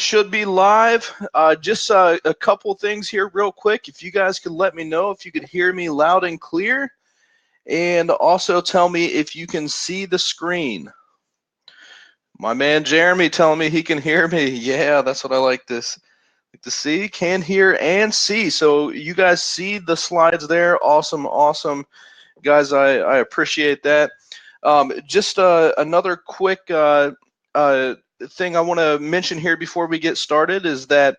Should be live. Just a couple things here real quick. If you guys could let me know if you could hear me loud and clear, and also tell me if you can see the screen. My man Jeremy telling me he can hear me. Yeah, that's what I like to see. Can hear and see. So you guys see the slides there. Awesome, awesome. Guys, I appreciate that. Just another quick thing I want to mention here before we get started is that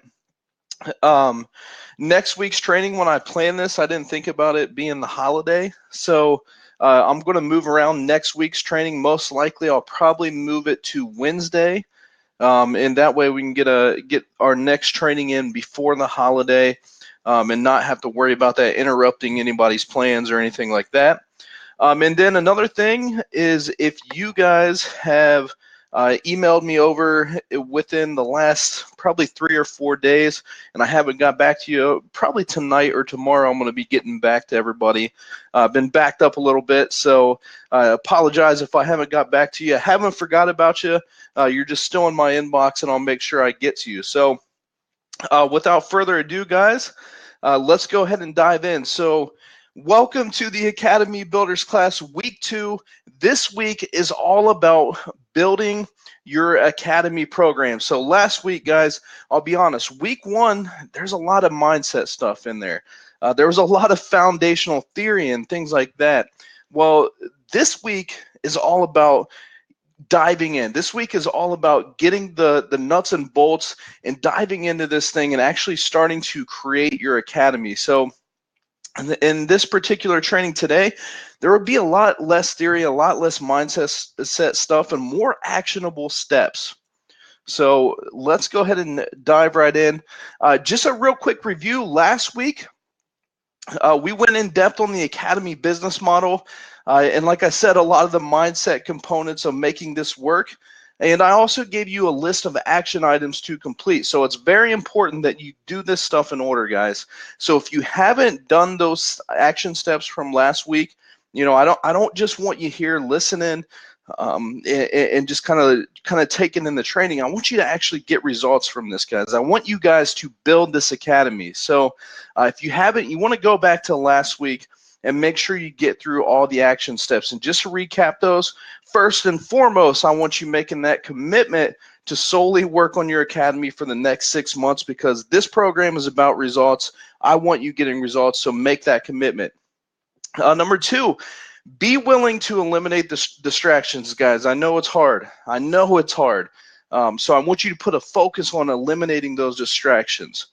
next week's training, when I planned this, I didn't think about it being the holiday. So I'm going to move around next week's training. Most likely, I'll probably move it to Wednesday. And that way we can get our next training in before the holiday and not have to worry about that interrupting anybody's plans or anything like that. And then another thing is if you guys have emailed me over within the last probably 3 or 4 days and I haven't got back to you, probably tonight or tomorrow I'm going to be getting back to everybody. Been backed up a little bit, so I apologize if I haven't got back to you. I haven't forgot about you. You're just still in my inbox and I'll make sure I get to you. So without further ado, guys, let's go ahead and dive in. So welcome to the Academy Builders class week 2. This week is all about building your academy program. So last week, guys, I'll be honest, week 1, there's a lot of mindset stuff in there. There was a lot of foundational theory and things like that. Well, this week is all about diving in. This week is all about getting the nuts and bolts and diving into this thing and actually starting to create your academy. So in this particular training today, there will be a lot less theory, a lot less mindset stuff, and more actionable steps. So let's go ahead and dive right in. Just a real quick review. Last week, we went in depth on the academy business model. And like I said, a lot of the mindset components of making this work. And I also gave you a list of action items to complete. So it's very important that you do this stuff in order, guys. So if you haven't done those action steps from last week, you know, I don't just want you here listening and just kind of taking in the training. I want you to actually get results from this, guys. I want you guys to build this academy. So if you haven't, you want to go back to last week and make sure you get through all the action steps. And just to recap those, first and foremost, I want you making that commitment to solely work on your academy for the next 6 months, because this program is about results. I want you getting results, so make that commitment. Number 2, be willing to eliminate the distractions, guys. I know it's hard. I know it's hard. So I want you to put a focus on eliminating those distractions.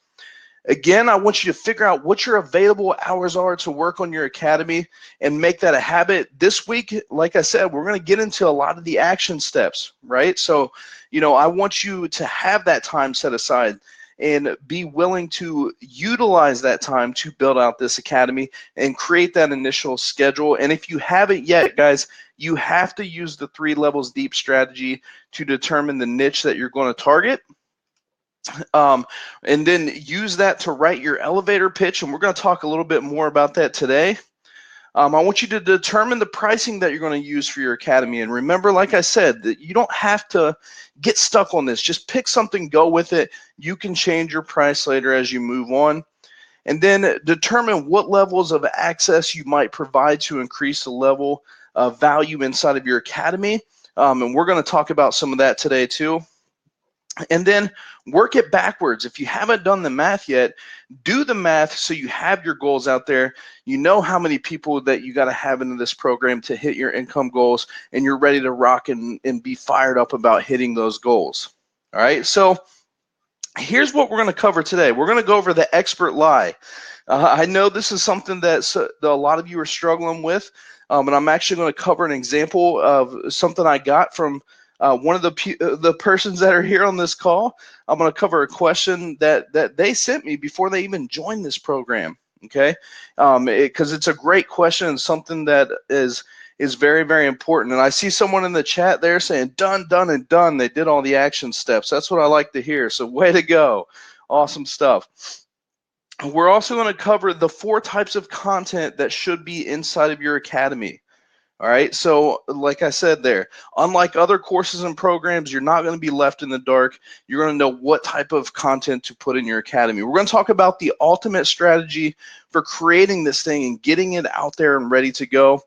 Again, I want you to figure out what your available hours are to work on your academy and make that a habit. This week, like I said, we're going to get into a lot of the action steps, right? So, you know, I want you to have that time set aside and be willing to utilize that time to build out this academy and create that initial schedule. And if you haven't yet, guys, you have to use the 3 levels deep strategy to determine the niche that you're going to target. And then use that to write your elevator pitch, and we're going to talk a little bit more about that today. I want you to determine the pricing that you're going to use for your academy. And remember, like I said, that you don't have to get stuck on this. Just pick something, go with it. You can change your price later as you move on. And then determine what levels of access you might provide to increase the level of value inside of your academy. And we're going to talk about some of that today too. And then work it backwards. If you haven't done the math yet, do the math so you have your goals out there. You know how many people that you got to have into this program to hit your income goals, and you're ready to rock and be fired up about hitting those goals. All right, so here's what we're going to cover today. We're going to go over the expert lie. I know this is something that a lot of you are struggling with, and I'm actually going to cover an example of something I got from one of the persons that are here on this call. I'm going to cover a question that they sent me before they even joined this program. Okay, because it's a great question and something that is very, very important. And I see someone in the chat there saying done, done, and done. They did all the action steps. That's what I like to hear. So way to go. Awesome stuff. We're also going to cover the 4 types of content that should be inside of your academy. All right, so like I said there, unlike other courses and programs, you're not going to be left in the dark. You're going to know what type of content to put in your academy. We're going to talk about the ultimate strategy for creating this thing and getting it out there and ready to go.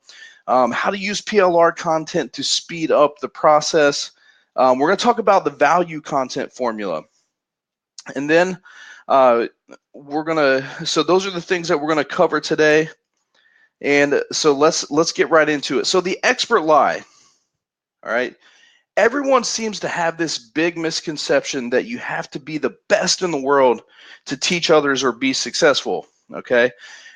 How to use PLR content to speed up the process. We're going to talk about the value content formula. And then so those are the things that we're going to cover today. And so let's get right into it. So the expert lie, all right? Everyone seems to have this big misconception that you have to be the best in the world to teach others or be successful, okay?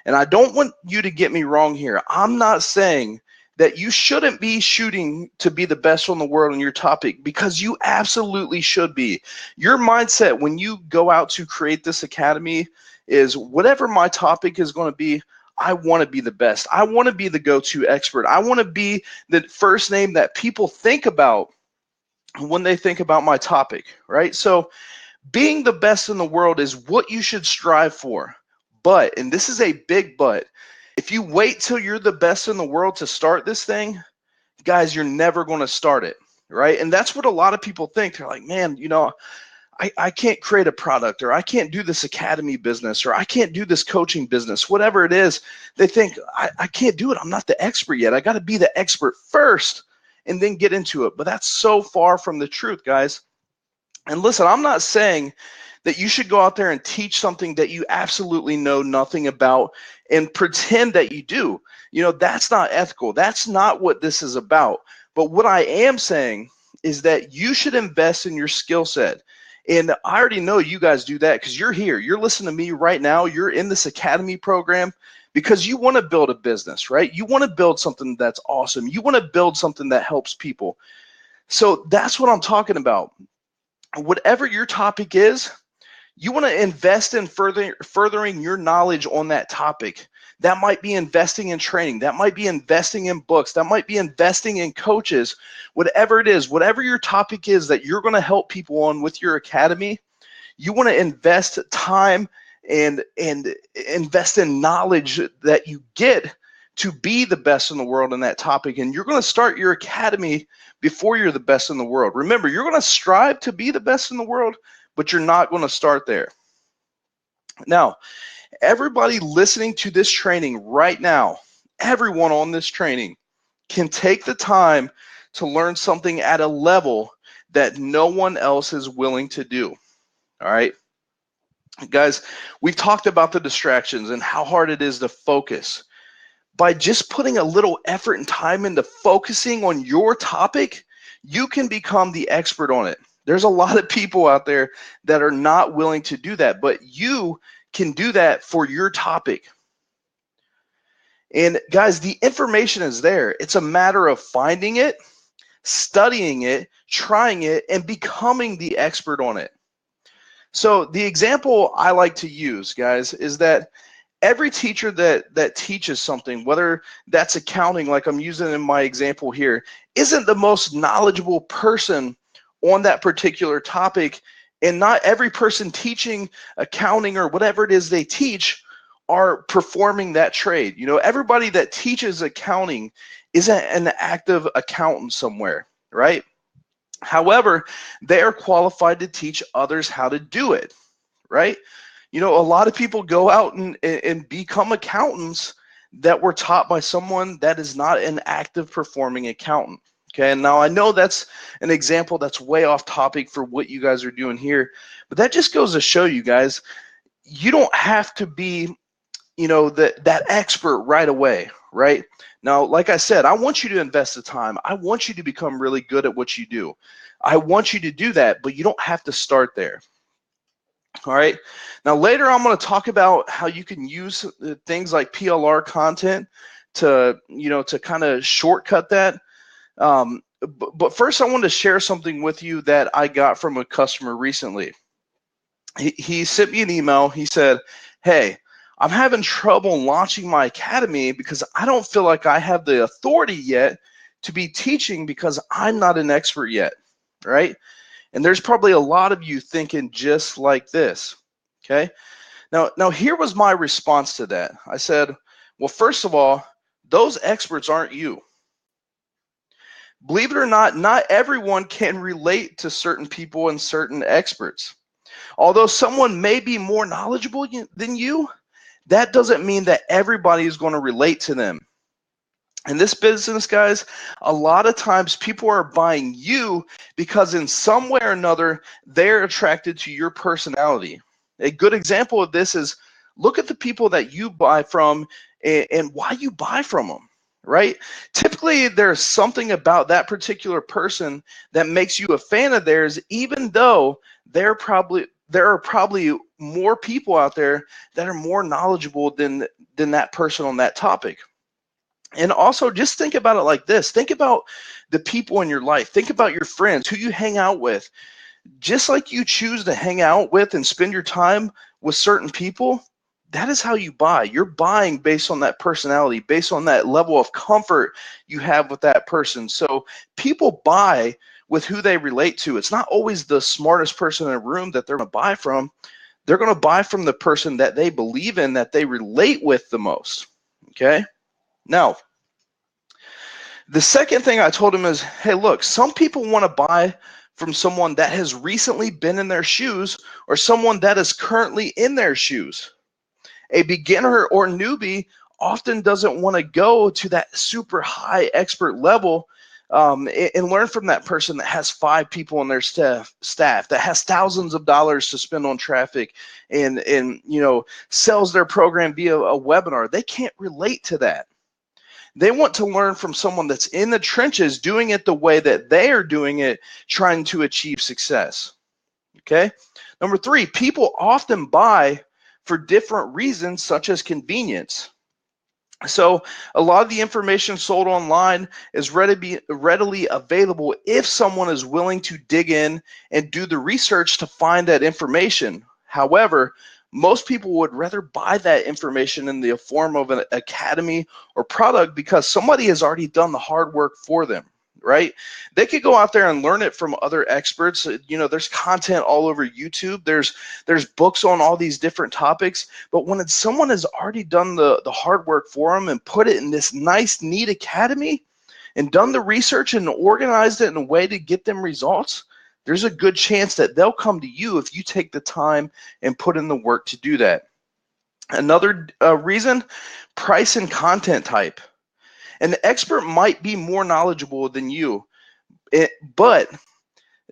And I don't want you to get me wrong here. I'm not saying that you shouldn't be shooting to be the best in the world on your topic, because you absolutely should be. Your mindset when you go out to create this academy is, whatever my topic is going to be, I want to be the best. I want to be the go-to expert. I want to be the first name that people think about when they think about my topic, right? So being the best in the world is what you should strive for. But, and this is a big but, if you wait till you're the best in the world to start this thing, guys, you're never going to start it, right? And that's what a lot of people think. They're like, man, you know, I can't create a product, or I can't do this academy business, or I can't do this coaching business, whatever it is. They think, I can't do it. I'm not the expert yet. I got to be the expert first and then get into it. But that's so far from the truth, guys. And listen, I'm not saying that you should go out there and teach something that you absolutely know nothing about and pretend that you do. You know, that's not ethical. That's not what this is about. But what I am saying is that you should invest in your skill set. And I already know you guys do that because you're here. You're listening to me right now. You're in this academy program because you want to build a business, right? You want to build something that's awesome. You want to build something that helps people. So that's what I'm talking about. Whatever your topic is, you want to invest in furthering your knowledge on that topic. That might be investing in training. That might be investing in books. That might be investing in coaches. Whatever it is, whatever your topic is that you're going to help people on with your academy, you want to invest time and invest in knowledge that you get to be the best in the world in that topic. And you're going to start your academy before you're the best in the world. Remember, you're going to strive to be the best in the world, but you're not going to start there. Now, everybody listening to this training right now, everyone on this training can take the time to learn something at a level that no one else is willing to do. All right, guys, we've talked about the distractions and how hard it is to focus. By just putting a little effort and time into focusing on your topic, you can become the expert on it. There's a lot of people out there that are not willing to do that, but you can do that for your topic. And guys, the information is there. It's a matter of finding it, studying it, trying it, and becoming the expert on it. So the example I like to use, guys, is that every teacher that teaches something, whether that's accounting, like I'm using in my example here, isn't the most knowledgeable person on that particular topic. And not every person teaching accounting or whatever it is they teach are performing that trade. You know, everybody that teaches accounting isn't an active accountant somewhere, right? However, they are qualified to teach others how to do it, right? You know, a lot of people go out and become accountants that were taught by someone that is not an active performing accountant. Okay, and now I know that's an example that's way off topic for what you guys are doing here, but that just goes to show you guys, you don't have to be, you know, that expert right away, right? Now, like I said, I want you to invest the time. I want you to become really good at what you do. I want you to do that, but you don't have to start there. All right. Now, later I'm going to talk about how you can use things like PLR content to, you know, to kind of shortcut that. But first, I wanted to share something with you that I got from a customer recently. He sent me an email. He said, hey, I'm having trouble launching my academy because I don't feel like I have the authority yet to be teaching because I'm not an expert yet, right? And there's probably a lot of you thinking just like this, okay? Now here was my response to that. I said, well, first of all, those experts aren't you. Believe it or not, not everyone can relate to certain people and certain experts. Although someone may be more knowledgeable than you, that doesn't mean that everybody is going to relate to them. In this business, guys, a lot of times people are buying you because in some way or another, they're attracted to your personality. A good example of this is look at the people that you buy from and why you buy from them, right? Typically, there's something about that particular person that makes you a fan of theirs, even though there are probably more people out there that are more knowledgeable than that person on that topic. And also, just think about it like this. Think about the people in your life. Think about your friends, who you hang out with. Just like you choose to hang out with and spend your time with certain people, that is how you buy. You're buying based on that personality, based on that level of comfort you have with that person. So people buy with who they relate to. It's not always the smartest person in a room that they're going to buy from. They're going to buy from the person that they believe in, that they relate with the most. Okay? Now, the second thing I told him is, hey, look, some people want to buy from someone that has recently been in their shoes or someone that is currently in their shoes. A beginner or newbie often doesn't want to go to that super high expert level and learn from that person that has 5 people on their staff that has thousands of dollars to spend on traffic and sells their program via a webinar. They can't relate to that. They want to learn from someone that's in the trenches, doing it the way that they are doing it, trying to achieve success. Okay. Number 3, people often buy for different reasons, such as convenience. So a lot of the information sold online is readily available if someone is willing to dig in and do the research to find that information. However, most people would rather buy that information in the form of an academy or product because somebody has already done the hard work for them, right? They could go out there and learn it from other experts. There's content all over YouTube. There's books on all these different topics. But when someone has already done the hard work for them and put it in this nice, neat academy and done the research and organized it in a way to get them results, there's a good chance that they'll come to you if you take the time and put in the work to do that. Another reason, price and content type. An expert might be more knowledgeable than you, but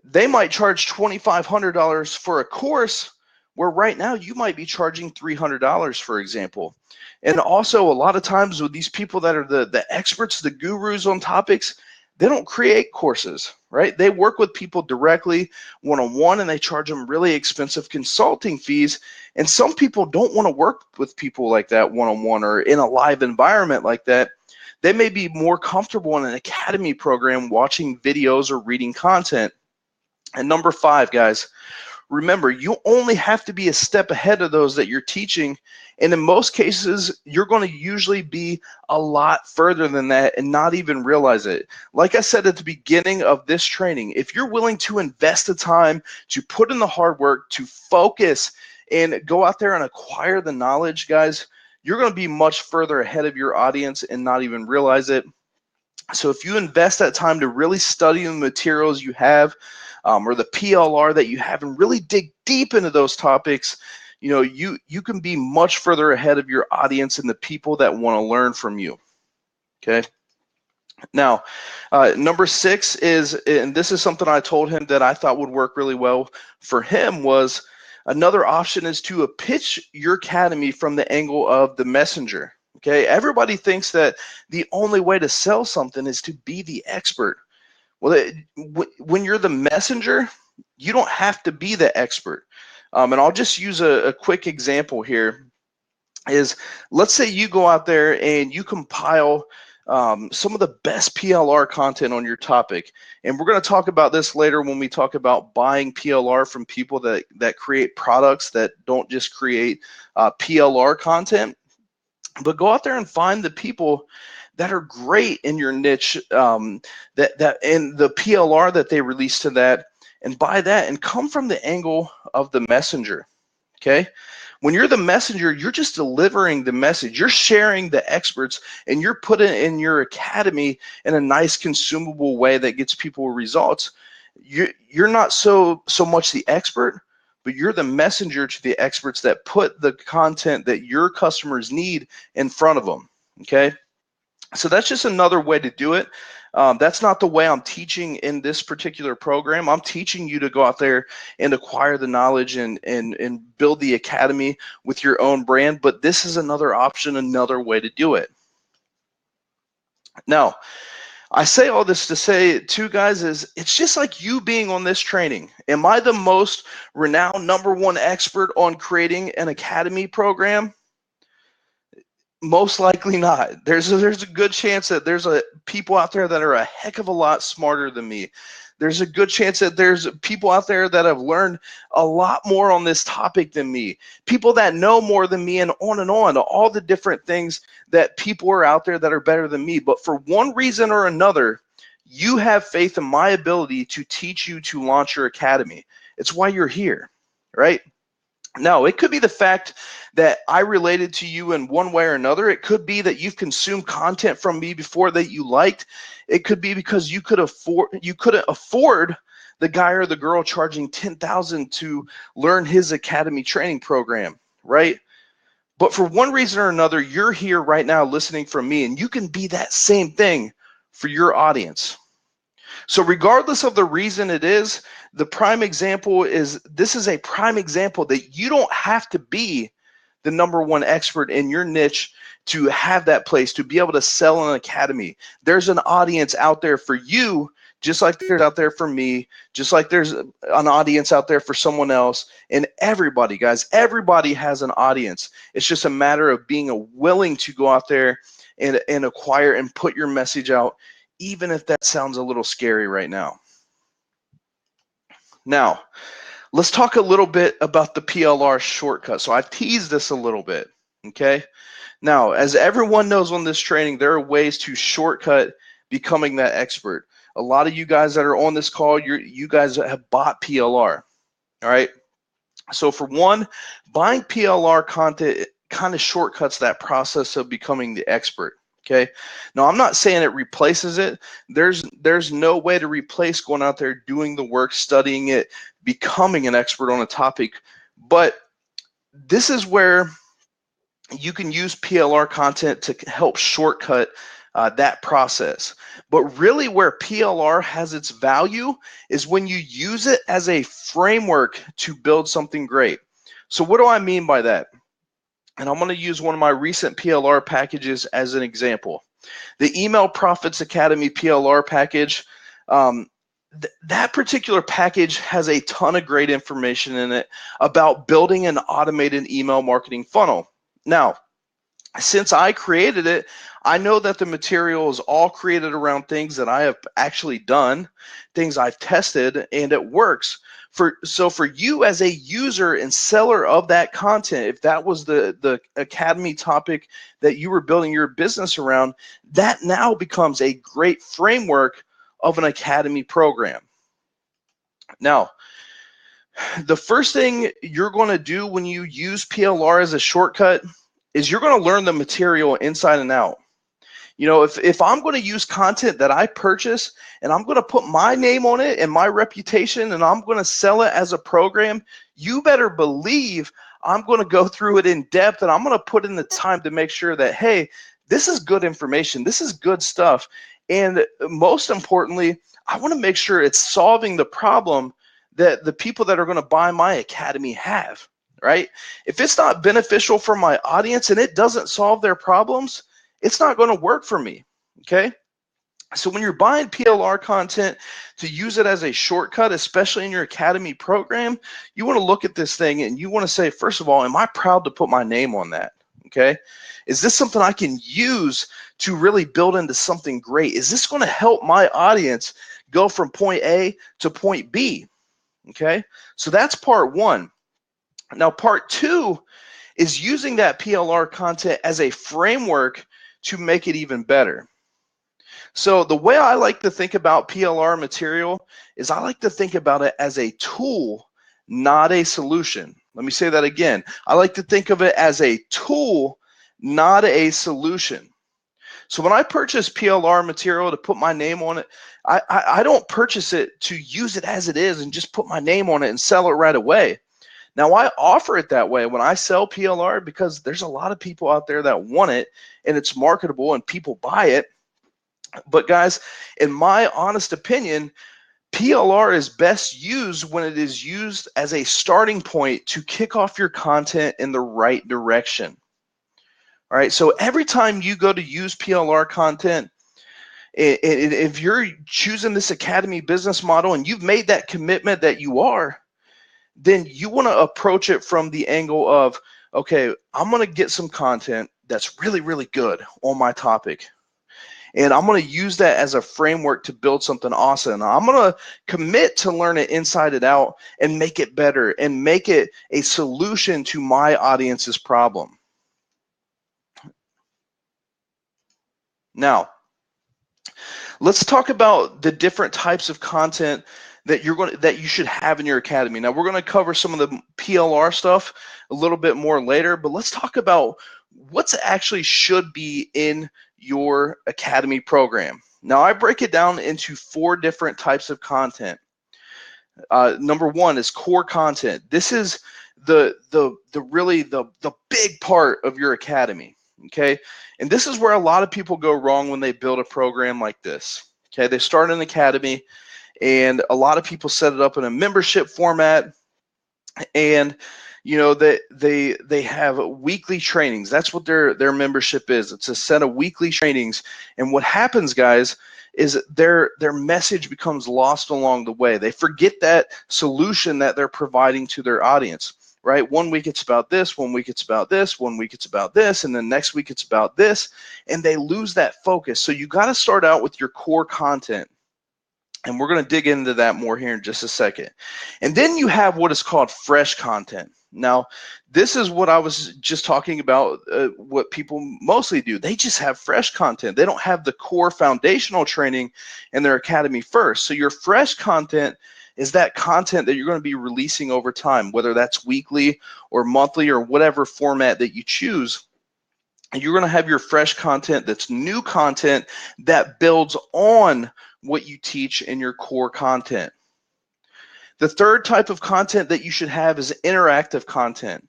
they might charge $2,500 for a course where right now you might be charging $300, for example. And also, a lot of times with these people that are the experts, the gurus on topics, they don't create courses, right? They work with people directly, one-on-one, and they charge them really expensive consulting fees. And some people don't want to work with people like that one-on-one or in a live environment like that. They may be more comfortable in an academy program watching videos or reading content. And number 5, guys, remember, you only have to be a step ahead of those that you're teaching. And in most cases, you're going to usually be a lot further than that and not even realize it. Like I said at the beginning of this training, if you're willing to invest the time, to put in the hard work, to focus, and go out there and acquire the knowledge, guys, you're going to be much further ahead of your audience and not even realize it. So if you invest that time to really study the materials you have, or the PLR that you have, and really dig deep into those topics, you can be much further ahead of your audience and the people that want to learn from you. Okay. Now, number 6 is, and this is something I told him that I thought would work really well for him, was another option is to pitch your academy from the angle of the messenger. Okay. Everybody thinks that the only way to sell something is to be the expert. Well, when you're the messenger, you don't have to be the expert. And I'll just use a quick example here. Is, let's say you go out there and you compile some of the best PLR content on your topic. And we're going to talk about this later when we talk about buying PLR from people that create products that don't just create PLR content. But go out there and find the people that are great in your niche, that and the PLR that they release to that, and buy that and come from the angle of the messenger. Okay. When you're the messenger, you're just delivering the message. You're sharing the experts, and you're putting in your academy in a nice, consumable way that gets people results. You're not so much the expert, but you're the messenger to the experts that put the content that your customers need in front of them. Okay, so that's just another way to do it. That's not the way I'm teaching in this particular program. I'm teaching you to go out there and acquire the knowledge and build the academy with your own brand, but this is another option, another way to do it. Now, I say all this to say too, guys, is it's just like you being on this training. Am I the most renowned #1 expert on creating an academy program? Most likely not. There's a good chance that there's people out there that are a heck of a lot smarter than me. There's a good chance that there's people out there that have learned a lot more on this topic than me. People that know more than me, and on, all the different things that people are out there that are better than me. But for one reason or another, you have faith in my ability to teach you to launch your academy. It's why you're here, right? Now, it could be the fact that I related to you in one way or another. It could be that you've consumed content from me before that you liked. It could be because you couldn't afford the guy or the girl charging $10,000 to learn his academy training program, right? But for one reason or another, you're here right now listening from me, and you can be that same thing for your audience. So regardless of the reason it is, the prime example is, this is a prime example that you don't have to be the #1 expert in your niche to have that place, to be able to sell an academy. There's an audience out there for you, just like there's out there for me, just like there's an audience out there for someone else. And everybody, guys, everybody has an audience. It's just a matter of being willing to go out there and acquire and put your message out, even if that sounds a little scary right now. Now, let's talk a little bit about the PLR shortcut. So I've teased this a little bit, okay? Now, as everyone knows on this training, there are ways to shortcut becoming that expert. A lot of you guys that are on this call, you guys have bought PLR, all right? So for one, buying PLR content kind of shortcuts that process of becoming the expert. Okay. Now, I'm not saying it replaces it. There's no way to replace going out there, doing the work, studying it, becoming an expert on a topic. But this is where you can use PLR content to help shortcut that process. But really where PLR has its value is when you use it as a framework to build something great. So what do I mean by that? And I'm going to use one of my recent PLR packages as an example. The Email Profits Academy PLR package, that particular package has a ton of great information in it about building an automated email marketing funnel. Now, since I created it, I know that the material is all created around things that I have actually done, things I've tested, and it works. So for you as a user and seller of that content, if that was the academy topic that you were building your business around, that now becomes a great framework of an academy program. Now, the first thing you're going to do when you use PLR as a shortcut is you're going to learn the material inside and out. You know, if I'm going to use content that I purchase and I'm going to put my name on it and my reputation and I'm going to sell it as a program, you better believe I'm going to go through it in depth and I'm going to put in the time to make sure that, hey, this is good information. This is good stuff. And most importantly, I want to make sure it's solving the problem that the people that are going to buy my academy have, right? If it's not beneficial for my audience and it doesn't solve their problems, it's not going to work for me, okay? So when you're buying PLR content to use it as a shortcut, especially in your academy program, you want to look at this thing and you want to say, first of all, am I proud to put my name on that, okay? Is this something I can use to really build into something great? Is this going to help my audience go from point A to point B, okay? So that's part one. Now, part two is using that PLR content as a framework to make it even better. So the way I like to think about PLR material is I like to think about it as a tool, not a solution. Let me say that again. I like to think of it as a tool, not a solution. So when I purchase PLR material to put my name on it, I don't purchase it to use it as it is and just put my name on it and sell it right away. Now, I offer it that way when I sell PLR because there's a lot of people out there that want it and it's marketable and people buy it. But guys, in my honest opinion, PLR is best used when it is used as a starting point to kick off your content in the right direction. All right, so every time you go to use PLR content, if you're choosing this academy business model and you've made that commitment that you are, then you want to approach it from the angle of, okay, I'm going to get some content that's really, really good on my topic. And I'm going to use that as a framework to build something awesome. I'm going to commit to learn it inside and out and make it better and make it a solution to my audience's problem. Now, let's talk about the different types of content that you should have in your academy. Now, we're going to cover some of the PLR stuff a little bit more later, but let's talk about what's actually should be in your academy program. Now, I break it down into 4 different types of content. Number 1 is core content. This is the big part of your academy. Okay, and this is where a lot of people go wrong when they build a program like this. Okay, they start an academy, and a lot of people set it up in a membership format, and you know that they have weekly trainings. That's what their membership is. It's a set of weekly trainings, and what happens, guys, is their message becomes lost along the way. They forget that solution that they're providing to their audience. Right? 1 week it's about this, 1 week it's about this, 1 week it's about this, and then next week it's about this, and they lose that focus. So you got to start out with your core content, and we're going to dig into that more here in just a second. And then you have what is called fresh content. Now, this is what I was just talking about, what people mostly do. They just have fresh content. They don't have the core foundational training in their academy first. So your fresh content is that content that you're going to be releasing over time, whether that's weekly or monthly or whatever format that you choose. And you're going to have your fresh content that's new content that builds on what you teach in your core content. The third type of content that you should have is interactive content.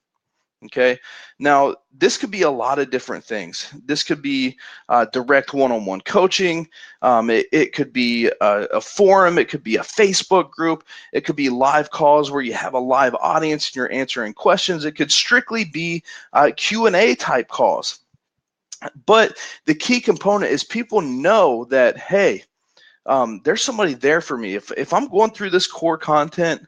Okay, now this could be a lot of different things. This could be direct one-on-one coaching. It could be a forum. It could be a Facebook group. It could be live calls where you have a live audience and you're answering questions. It could strictly be Q&A type calls. But the key component is people know that, hey, there's somebody there for me. If I'm going through this core content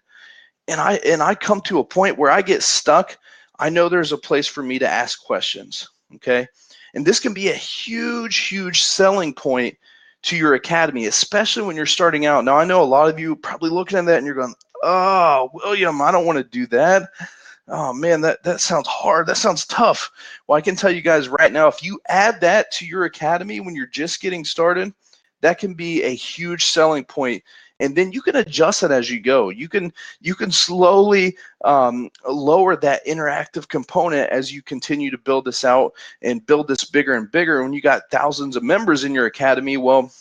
and I come to a point where I get stuck, I know there's a place for me to ask questions, okay? And this can be a huge, huge selling point to your academy, especially when you're starting out. Now, I know a lot of you probably looking at that and you're going, oh, William, I don't want to do that. Oh, man, that sounds hard. That sounds tough. Well, I can tell you guys right now, if you add that to your academy when you're just getting started, that can be a huge selling point. And then you can adjust it as you go. You can slowly lower that interactive component as you continue to build this out and build this bigger and bigger. When you got thousands of members in your academy, well,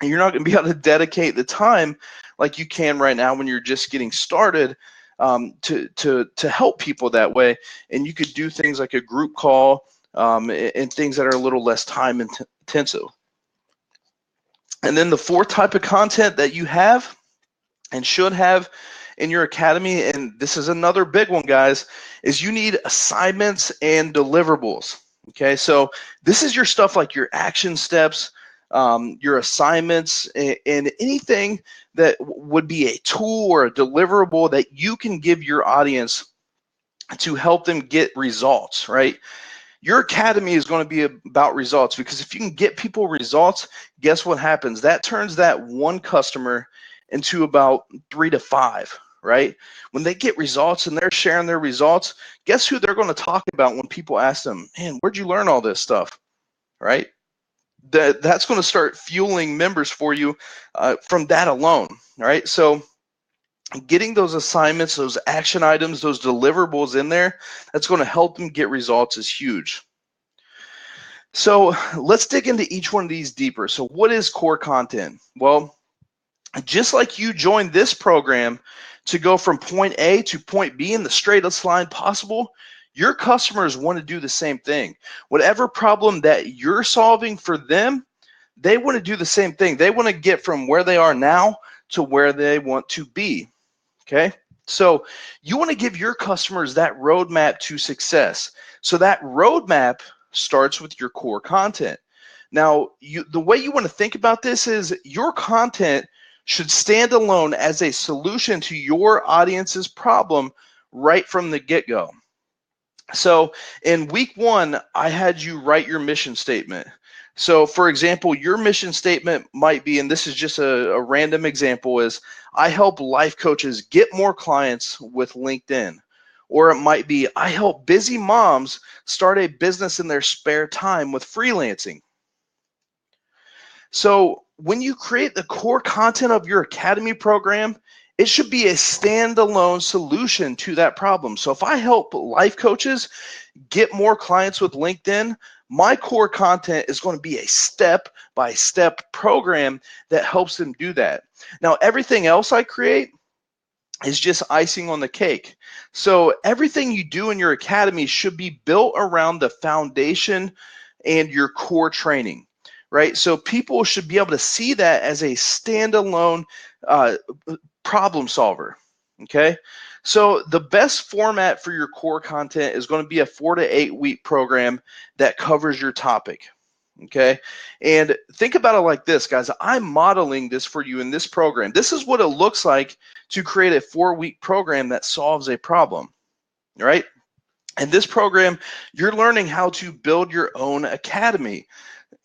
you're not going to be able to dedicate the time like you can right now when you're just getting started to help people that way. And you could do things like a group call and things that are a little less time intensive. And then the 4th type of content that you have and should have in your academy, and this is another big one, guys, is you need assignments and deliverables. Okay, so this is your stuff like your action steps, your assignments, and anything that would be a tool or a deliverable that you can give your audience to help them get results, right? Your academy is going to be about results, because if you can get people results, guess what happens? That turns that one customer into about 3 to 5, right? When they get results and they're sharing their results, guess who they're going to talk about when people ask them, man, where'd you learn all this stuff, right? That's going to start fueling members for you from that alone, right? So getting those assignments, those action items, those deliverables in there, that's going to help them get results is huge. So let's dig into each one of these deeper. So what is core content? Well, just like you joined this program to go from point A to point B in the straightest line possible, your customers want to do the same thing. Whatever problem that you're solving for them, they want to do the same thing. They want to get from where they are now to where they want to be. Okay, so you want to give your customers that roadmap to success. So that roadmap starts with your core content. Now, the way you want to think about this is your content should stand alone as a solution to your audience's problem right from the get-go. So in week 1, I had you write your mission statement. So for example, your mission statement might be, and this is just a random example, is I help life coaches get more clients with LinkedIn. Or it might be, I help busy moms start a business in their spare time with freelancing. So when you create the core content of your academy program, it should be a standalone solution to that problem. So if I help life coaches get more clients with LinkedIn, my core content is going to be a step-by-step program that helps them do that. Now, everything else I create is just icing on the cake. So everything you do in your academy should be built around the foundation and your core training, right? So people should be able to see that as a standalone problem solver, okay? So the best format for your core content is going to be a 4 to 8 week program that covers your topic, okay? And think about it like this, guys. I'm modeling this for you in this program. This is what it looks like to create a 4-week program that solves a problem, right? In this program, you're learning how to build your own academy,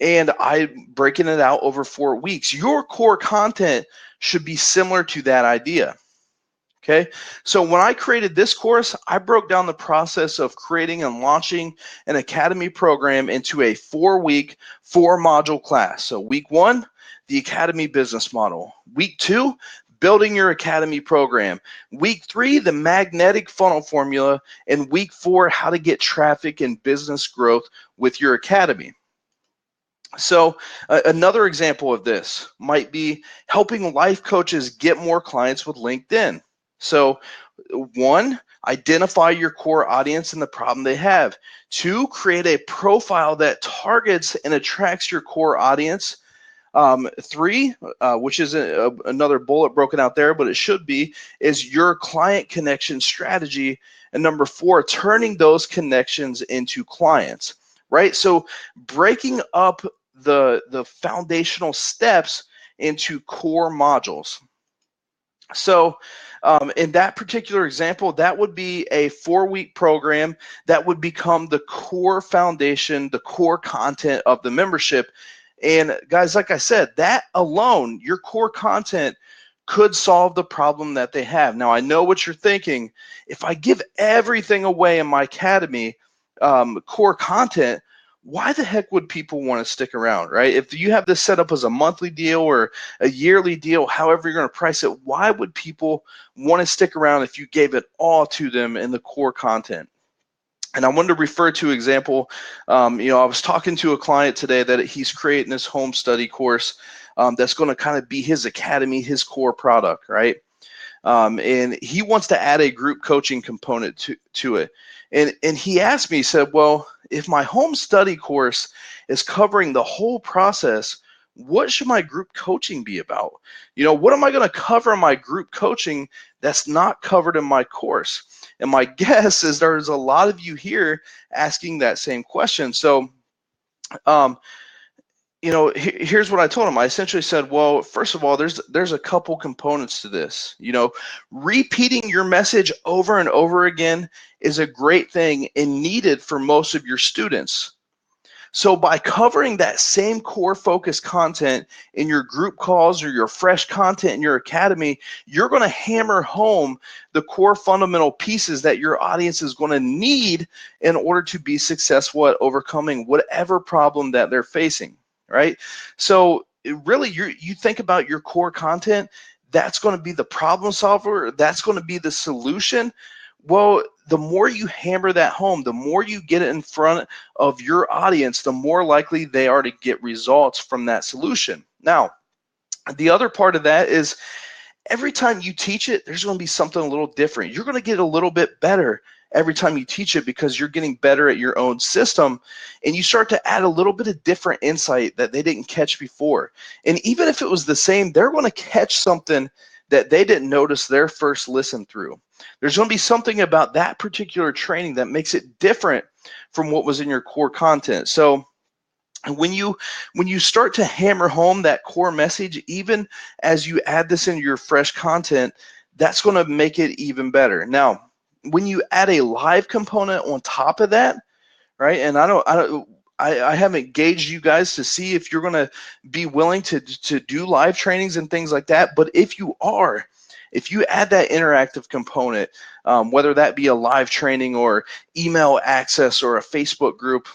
and I'm breaking it out over 4 weeks. Your core content should be similar to that idea. Okay, so when I created this course, I broke down the process of creating and launching an academy program into a 4-week, 4-module class. So week 1, the academy business model. Week 2, building your academy program. Week 3, the magnetic funnel formula. And week 4, how to get traffic and business growth with your academy. So another example of this might be helping life coaches get more clients with LinkedIn. So 1, identify your core audience and the problem they have. 2, create a profile that targets and attracts your core audience. 3, which is another bullet broken out there, but it should be, is your client connection strategy. And number 4, turning those connections into clients, right? So breaking up the foundational steps into core modules. So in that particular example, that would be a 4-week program that would become the core foundation, the core content of the membership. And guys, like I said, that alone, your core content could solve the problem that they have. Now, I know what you're thinking. If I give everything away in my academy, core content, why the heck would people want to stick around, right? If you have this set up as a monthly deal or a yearly deal, however you're going to price it, why would people want to stick around if you gave it all to them in the core content? And I wanted to refer to an example. I was talking to a client today that he's creating this home study course that's going to kind of be his academy, his core product, right? And he wants to add a group coaching component to it. And he asked me, he said, well, if my home study course is covering the whole process, what should my group coaching be about? What am I going to cover in my group coaching that's not covered in my course? And my guess is there's a lot of you here asking that same question. So, here's what I told him. I essentially said, well, first of all, there's a couple components to this. Repeating your message over and over again is a great thing and needed for most of your students. So by covering that same core focus content in your group calls or your fresh content in your academy, you're going to hammer home the core fundamental pieces that your audience is going to need in order to be successful at overcoming whatever problem that they're facing, right? So really, you think about your core content. that's going to be the problem solver, that's going to be the solution. Well, the more you hammer that home, the more you get it in front of your audience, the more likely they are to get results from that solution. Now, the other part of that is every time you teach it, there's going to be something a little different. You're going to get a little bit better every time you teach it because you're getting better at your own system, and you start to add a little bit of different insight that they didn't catch before. And even if it was the same, they're going to catch something that they didn't notice their first listen through. There's going to be something about that particular training that makes it different from what was in your core content. So when you start to hammer home that core message, even as you add this into your fresh content, that's going to make it even better. Now, when you add a live component on top of that, right? And I haven't gauged you guys to see if you're going to be willing to do live trainings and things like that. But if you are, if you add that interactive component, whether that be a live training or email access or a Facebook group,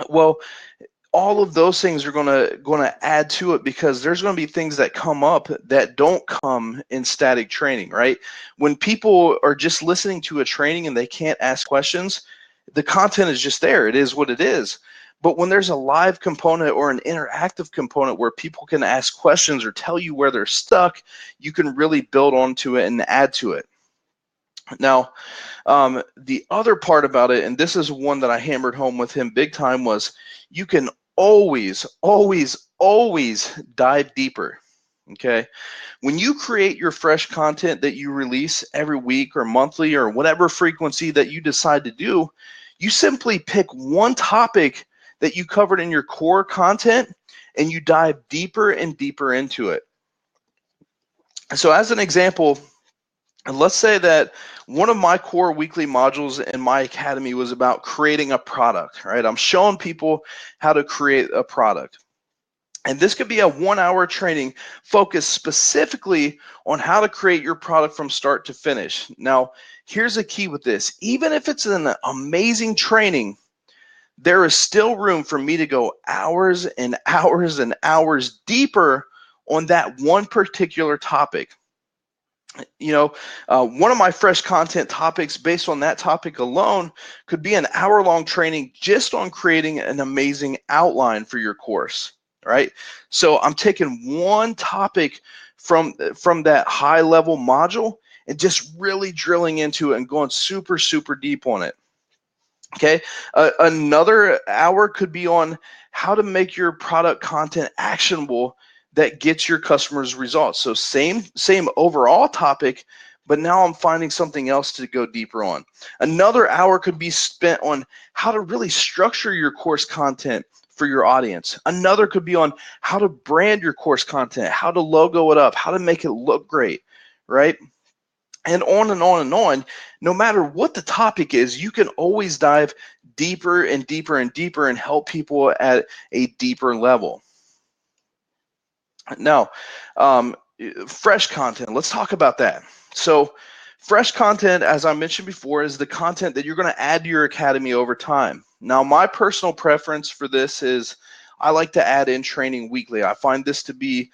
well, all of those things are going to add to it, because there's going to be things that come up that don't come in static training, right? When people are just listening to a training and they can't ask questions, the content is just there. It is what it is. But when there's a live component or an interactive component where people can ask questions or tell you where they're stuck, you can really build onto it and add to it. Now, the other part about it, and this is one that I hammered home with him big time, was you can always, always, always dive deeper, okay? When you create your fresh content that you release every week or monthly or whatever frequency that you decide to do, you simply pick one topic that you covered in your core content and you dive deeper and deeper into it. So as an example, let's say that one of my core weekly modules in my academy was about creating a product, right? I'm showing people how to create a product. And this could be a 1-hour training focused specifically on how to create your product from start to finish. Now, here's the key with this. Even if it's an amazing training, there is still room for me to go hours and hours and hours deeper on that one particular topic. You know, one of my fresh content topics based on that topic alone could be an hour-long training just on creating an amazing outline for your course, right? So I'm taking one topic from that high-level module and just really drilling into it and going super, super deep on it. Okay, another hour could be on how to make your product content actionable that gets your customers results. So same overall topic, but now I'm finding something else to go deeper on. Another hour could be spent on how to really structure your course content for your audience. Another could be on how to brand your course content, how to logo it up, how to make it look great, right? And on and on and on. No matter what the topic is, you can always dive deeper and deeper and deeper and help people at a deeper level. Now, fresh content, let's talk about that. So fresh content, as I mentioned before, is the content that you're going to add to your academy over time. Now, my personal preference for this is I like to add in training weekly. I find this to be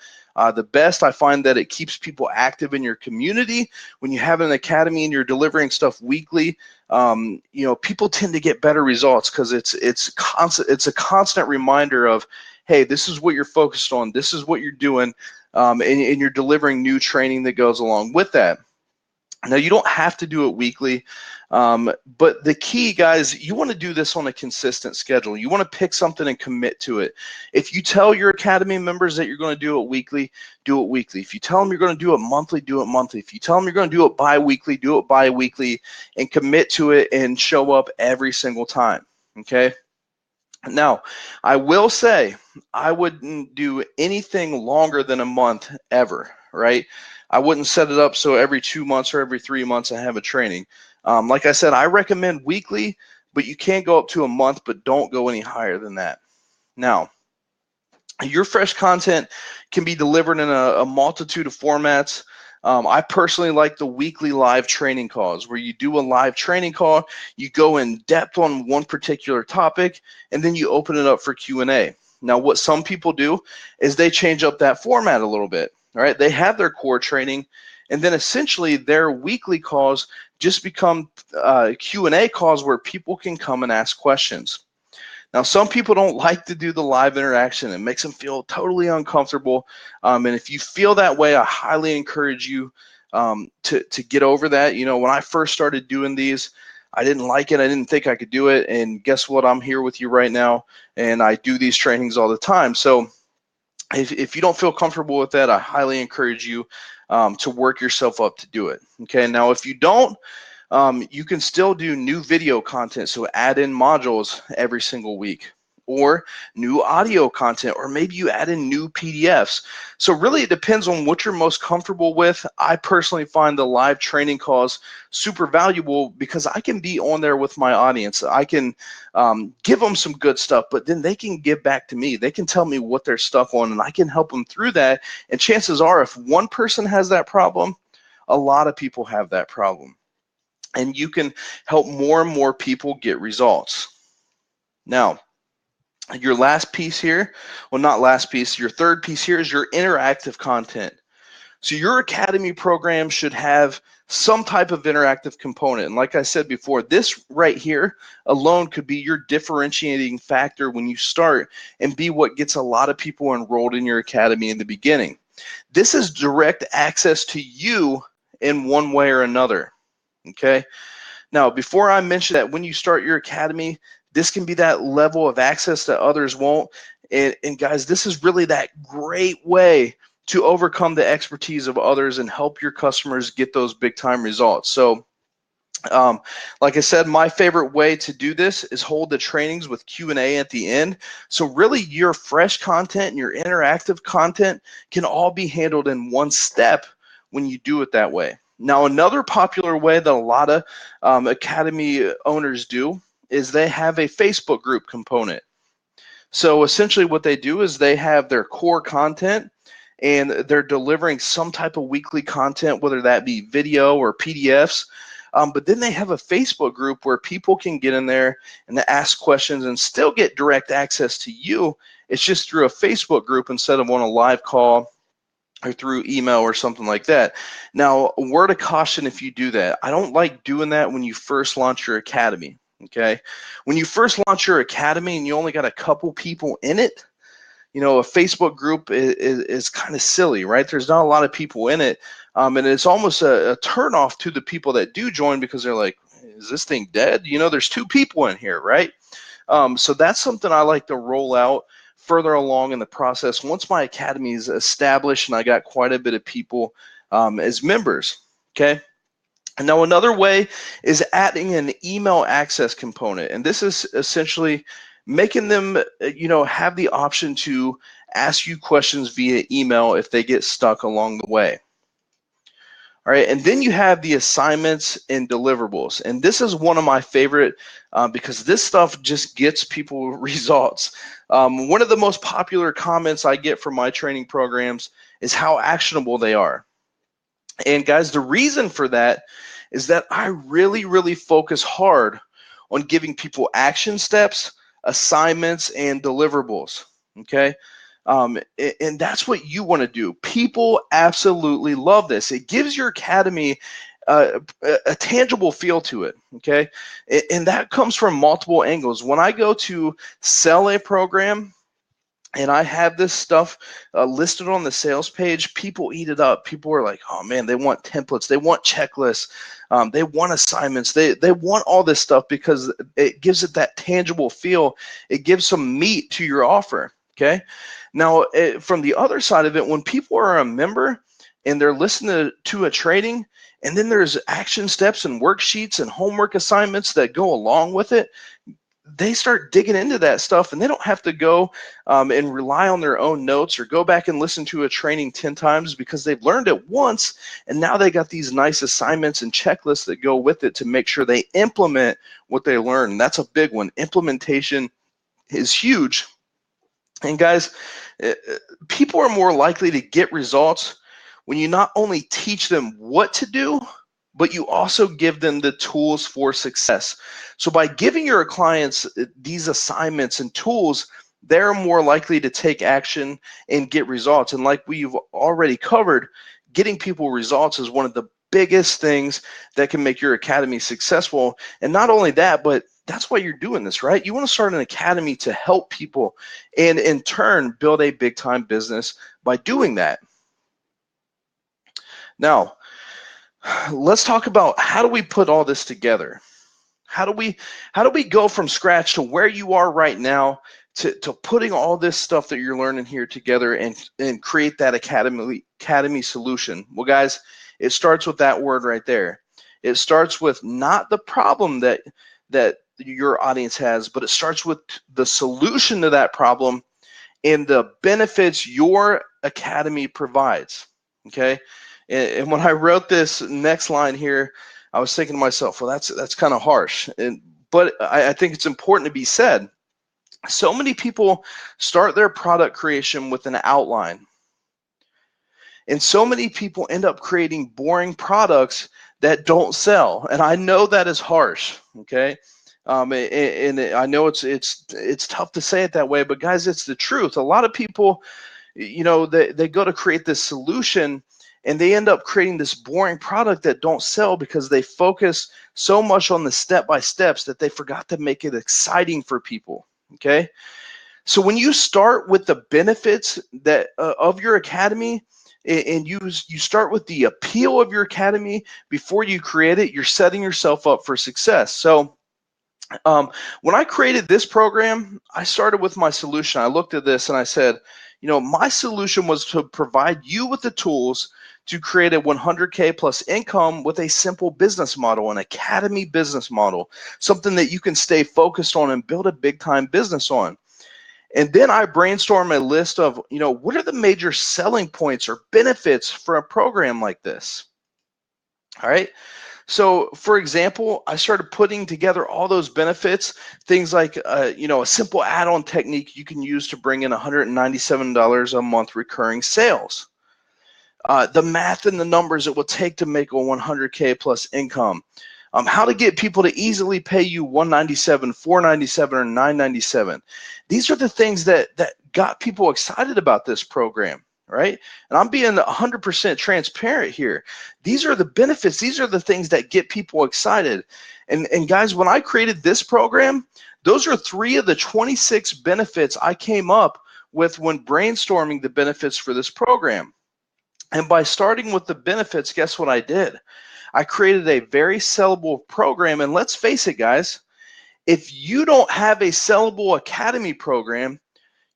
the best. I find that it keeps people active in your community. When you have an academy and you're delivering stuff weekly, you know, people tend to get better results because it's a constant reminder of, hey, this is what you're focused on, this is what you're doing, and you're delivering new training that goes along with that. Now, you don't have to do it weekly, but the key, guys, you want to do this on a consistent schedule. You want to pick something and commit to it. If you tell your academy members that you're going to do it weekly, do it weekly. If you tell them you're going to do it monthly, do it monthly. If you tell them you're going to do it bi-weekly, do it bi-weekly, and commit to it and show up every single time, okay? Now, I will say I wouldn't do anything longer than a month ever, right? I wouldn't set it up so every 2 months or every 3 months I have a training. Like I said, I recommend weekly, but you can't go up to a month, but don't go any higher than that. Now, your fresh content can be delivered in a multitude of formats. I personally like the weekly live training calls where you do a live training call, you go in depth on one particular topic, and then you open it up for Q&A. Now, what some people do is they change up that format a little bit. All right, they have their core training, and then essentially their weekly calls just become Q&A calls where people can come and ask questions. Now, some people don't like to do the live interaction. It makes them feel totally uncomfortable. And if you feel that way, I highly encourage you to get over that. You know, when I first started doing these, I didn't like it. I didn't think I could do it. And guess what? I'm here with you right now, and I do these trainings all the time. So if you don't feel comfortable with that, I highly encourage you to work yourself up to do it. Okay, now if you don't, you can still do new video content, so add in modules every single week, or new audio content, or maybe you add in new PDFs. So really it depends on what you're most comfortable with. I personally find the live training calls super valuable because I can be on there with my audience. I can give them some good stuff, but then they can give back to me. They can tell me what they're stuck on, and I can help them through that. And chances are, if one person has that problem, a lot of people have that problem. And you can help more and more people get results. Now, your last piece here, well, not last piece, your third piece here is your interactive content. So your academy program should have some type of interactive component. And like I said before, this right here alone could be your differentiating factor when you start and be what gets a lot of people enrolled in your academy in the beginning. This is direct access to you in one way or another. Okay. Now, before I mention that when you start your academy, this can be that level of access that others won't. And guys, this is really that great way to overcome the expertise of others and help your customers get those big time results. So, like I said, my favorite way to do this is hold the trainings with Q&A at the end. So really your fresh content and your interactive content can all be handled in one step when you do it that way. Now, another popular way that a lot of academy owners do is they have a Facebook group component. So essentially what they do is they have their core content and they're delivering some type of weekly content, whether that be video or PDFs. But then they have a Facebook group where people can get in there and ask questions and still get direct access to you. It's just through a Facebook group instead of on a live call or through email or something like that. Now, a word of caution if you do that. I don't like doing that when you first launch your academy, okay? When you first launch your academy and you only got a couple people in it, you know, a Facebook group is kind of silly, right? There's not a lot of people in it, and it's almost a turnoff to the people that do join because they're like, is this thing dead? You know, there's two people in here, right? So that's something I like to roll out further along in the process once my academy is established and I got quite a bit of people as members, okay? And now another way is adding an email access component, and this is essentially making them, you know, have the option to ask you questions via email if they get stuck along the way. All right, and then you have the assignments and deliverables. And this is one of my favorite because this stuff just gets people results. One of the most popular comments I get from my training programs is how actionable they are. And guys, the reason for that is that I really focus hard on giving people action steps, assignments, and deliverables, okay? And that's what you want to do. People absolutely love this. It gives your academy a tangible feel to it, okay? And that comes from multiple angles. When I go to sell a program and I have this stuff listed on the sales page, people eat it up. People are like, oh man, they want templates, they want checklists, they want assignments, they want all this stuff because it gives it that tangible feel. It gives some meat to your offer, okay? Now, from the other side of it, when people are a member and they're listening to a training, and then there's action steps and worksheets and homework assignments that go along with it, they start digging into that stuff, and they don't have to go and rely on their own notes or go back and listen to a training 10 times because they've learned it once, and now they got these nice assignments and checklists that go with it to make sure they implement what they learn. And that's a big one. Implementation is huge. And guys, people are more likely to get results when you not only teach them what to do, but you also give them the tools for success. So by giving your clients these assignments and tools, they're more likely to take action and get results. And like we've already covered, getting people results is one of the biggest things that can make your academy successful. And not only that, but that's why you're doing this, right? You want to start an academy to help people and in turn build a big time business by doing that. Now, let's talk about how do we put all this together? How do we go from scratch to where you are right now to putting all this stuff that you're learning here together and create that academy solution? Well, guys, it starts with that word right there. It starts with not the problem that your audience has, but it starts with the solution to that problem and the benefits your academy provides. Okay. And when I wrote this next line here, I was thinking to myself, well, that's kind of harsh. But I think it's important to be said. So many people start their product creation with an outline. And so many people end up creating boring products that don't sell. And I know that is harsh, okay? And I know it's tough to say it that way, but guys, it's the truth. A lot of people, they go to create this solution and they end up creating this boring product that don't sell because they focus so much on the step-by-steps that they forgot to make it exciting for people, okay? So when you start with the benefits that of your academy, and you start with the appeal of your academy before you create it, you're setting yourself up for success. So when I created this program, I started with my solution. I looked at this and I said, my solution was to provide you with the tools to create a 100K plus income with a simple business model, an academy business model, something that you can stay focused on and build a big time business on. And then I brainstormed a list of, what are the major selling points or benefits for a program like this? All right. So, for example, I started putting together all those benefits, things like, a simple add-on technique you can use to bring in $197 a month recurring sales. The math and the numbers it will take to make a 100K plus income. How to get people to easily pay you $197, $497, or $997. These are the things that got people excited about this program, right? And I'm being 100% transparent here. These are the benefits. These are the things that get people excited. And guys, when I created this program, those are 3 of the 26 benefits I came up with when brainstorming the benefits for this program. And by starting with the benefits, guess what I did? I created a very sellable program. And let's face it, guys, if you don't have a sellable academy program,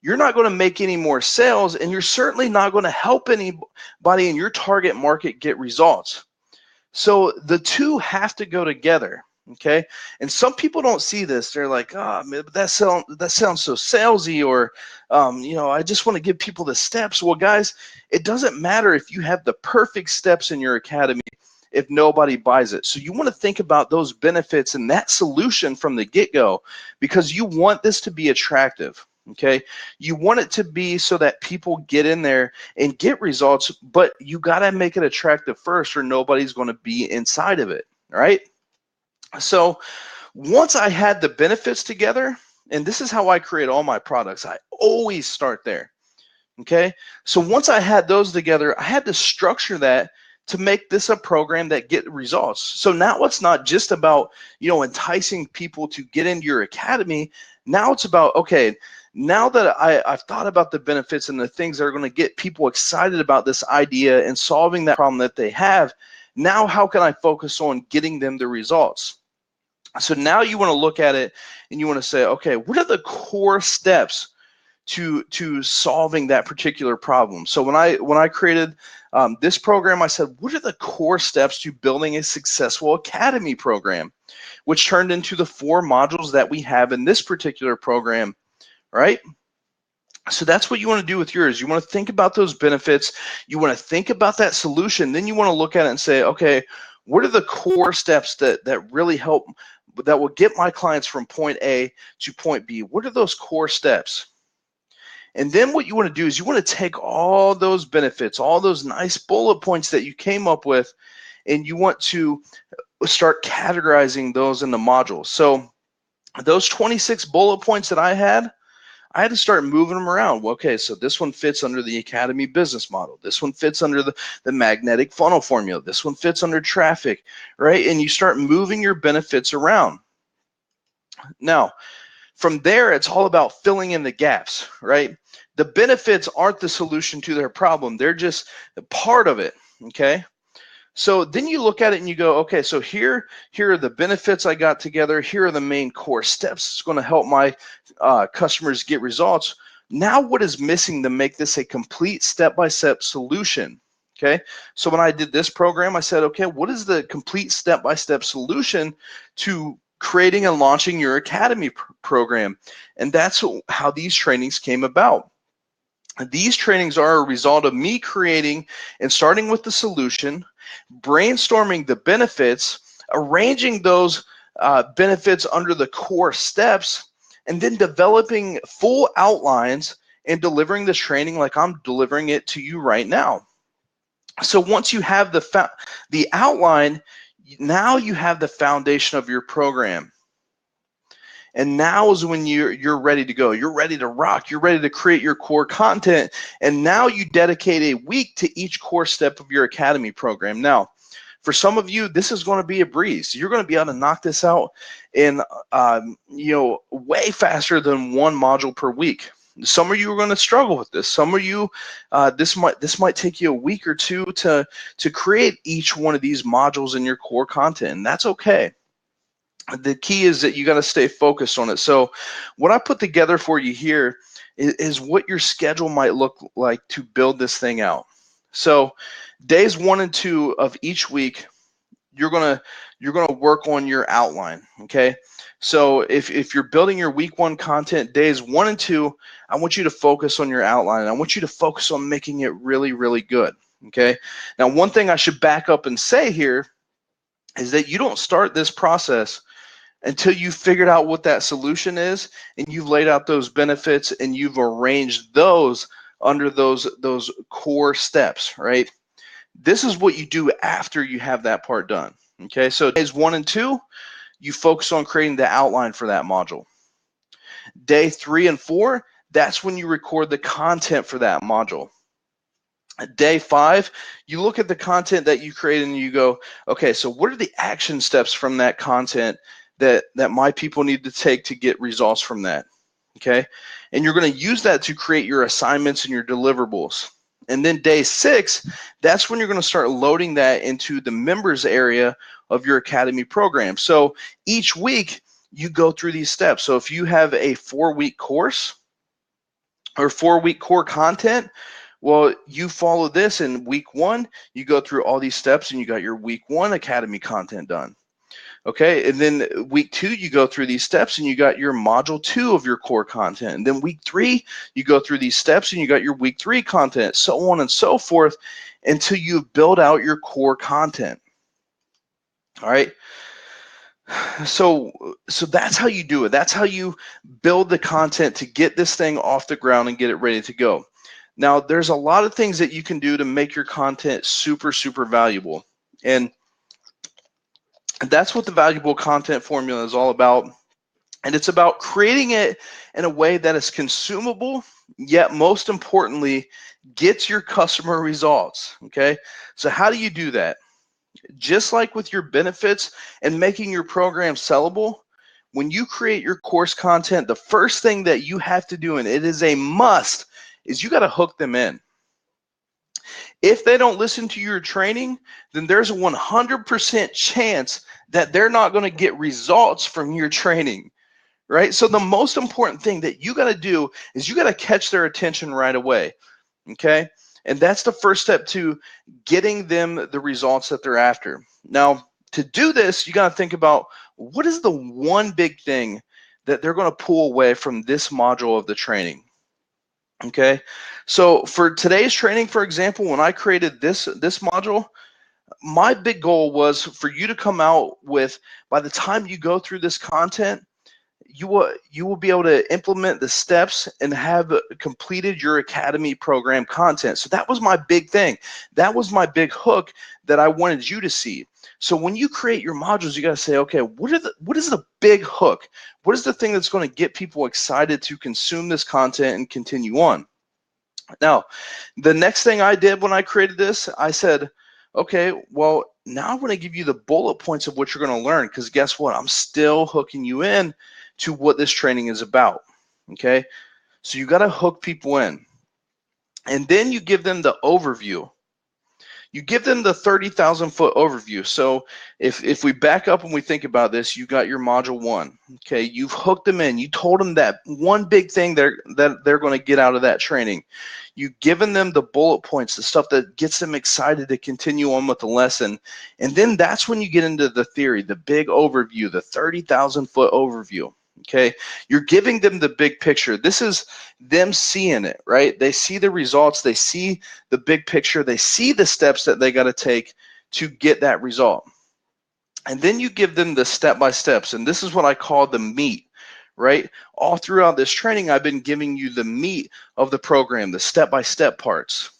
you're not going to make any more sales, and you're certainly not going to help anybody in your target market get results. So the two have to go together, okay? And some people don't see this. They're like, oh, man, that sounds so salesy, or, I just want to give people the steps. Well, guys, it doesn't matter if you have the perfect steps in your academy if nobody buys it. So you want to think about those benefits and that solution from the get-go, because you want this to be attractive. Okay, you want it to be so that people get in there and get results, but you got to make it attractive first, or nobody's going to be inside of it. All right. So once I had the benefits together, and this is how I create all my products, I always start there. Okay. So once I had those together, I had to structure that to make this a program that get results. So now it's not just about, enticing people to get into your academy. Now it's about, okay, now that I've thought about the benefits and the things that are going to get people excited about this idea and solving that problem that they have, now how can I focus on getting them the results? So now you want to look at it and you want to say, okay, what are the core steps to solving that particular problem? So when I created this program, I said, what are the core steps to building a successful academy program, which turned into the 4 modules that we have in this particular program, right? So that's what you want to do with yours. You want to think about those benefits. You want to think about that solution. Then you want to look at it and say, okay, what are the core steps that really help, that will get my clients from point A to point B? What are those core steps? And then what you want to do is you want to take all those benefits, all those nice bullet points that you came up with, and you want to start categorizing those in the modules. So those 26 bullet points that I had, I had to start moving them around. Well, okay, so this one fits under the Academy business model. This one fits under the magnetic funnel formula. This one fits under traffic, right? And you start moving your benefits around. Now, from there, it's all about filling in the gaps, right? The benefits aren't the solution to their problem. They're just part of it, okay? So then you look at it and you go, okay, so here are the benefits I got together. Here are the main core steps. It's going to help my customers get results. Now what is missing to make this a complete step-by-step solution? Okay, so when I did this program, I said, okay, what is the complete step-by-step solution to creating and launching your Academy program? And that's how these trainings came about. These trainings are a result of me creating and starting with the solution, brainstorming the benefits, arranging those benefits under the core steps, and then developing full outlines and delivering this training like I'm delivering it to you right now. So once you have the outline, now you have the foundation of your program. And now is when you're ready to go. You're ready to rock. You're ready to create your core content. And now you dedicate a week to each core step of your Academy program. Now, for some of you, this is going to be a breeze. You're going to be able to knock this out in way faster than one module per week. Some of you are going to struggle with this. Some of you, this might take you a week or two to create each one of these modules in your core content, and that's okay. The key is that you got to stay focused on it. So what I put together for you here is what your schedule might look like to build this thing out. So days 1 and 2 of each week, you're gonna work on your outline. Okay. So if you're building your week 1 content, days 1 and 2, I want you to focus on your outline. I want you to focus on making it really, really good. Okay. Now, one thing I should back up and say here is that you don't start this process until you've figured out what that solution is and you've laid out those benefits and you've arranged those under those core steps, right? This is what you do after you have that part done. Okay, so days 1 and 2, you focus on creating the outline for that module. Day 3 and 4, that's when you record the content for that module. Day 5, you look at the content that you created and you go, okay, so what are the action steps from that content that my people need to take to get results from that? Okay, and you're going to use that to create your assignments and your deliverables. And then day 6, that's when you're going to start loading that into the members area of your Academy program. So each week you go through these steps. So if you have a 4-week course or 4-week core content, well, you follow this in week 1, you go through all these steps and you got your week 1 Academy content done. Okay, and then week 2, you go through these steps and you got your module 2 of your core content. And then week 3, you go through these steps and you got your week 3 content, so on and so forth until you build out your core content. All right. So that's how you do it. That's how you build the content to get this thing off the ground and get it ready to go. Now, there's a lot of things that you can do to make your content super, super valuable. And that's what the valuable content formula is all about. And it's about creating it in a way that is consumable, yet most importantly, gets your customer results. Okay, so how do you do that? Just like with your benefits and making your program sellable, when you create your course content, the first thing that you have to do, and it is a must, is you got to hook them in. If they don't listen to your training, then there's a 100% chance that they're not going to get results from your training, right? So the most important thing that you got to do is you got to catch their attention right away, okay? And that's the first step to getting them the results that they're after. Now, to do this, you got to think about what is the one big thing that they're going to pull away from this module of the training. Okay, so for today's training, for example, when I created this module, my big goal was for you to come out with, by the time you go through this content, you will be able to implement the steps and have completed your academy program content. So that was my big thing. That was my big hook that I wanted you to see. So when you create your modules, you got to say, okay, what is the big hook? What is the thing that's going to get people excited to consume this content and continue on? Now, the next thing I did when I created this, I said, okay, well, now I'm going to give you the bullet points of what you're going to learn, because guess what? I'm still hooking you in to what this training is about, okay? So you got to hook people in. And then you give them the overview. You give them the 30,000 foot overview. So if we back up and we think about this, you got your module 1. Okay, you've hooked them in. You told them that one big thing that they're going to get out of that training. You've given them the bullet points, the stuff that gets them excited to continue on with the lesson. And then that's when you get into the theory, the big overview, the 30,000 foot overview. Okay, you're giving them the big picture. This is them seeing it, right? They see the results, they see the big picture, they see the steps that they got to take to get that result. And then you give them the step-by-steps, and this is what I call the meat, right? All throughout this training, I've been giving you the meat of the program, the step-by-step parts.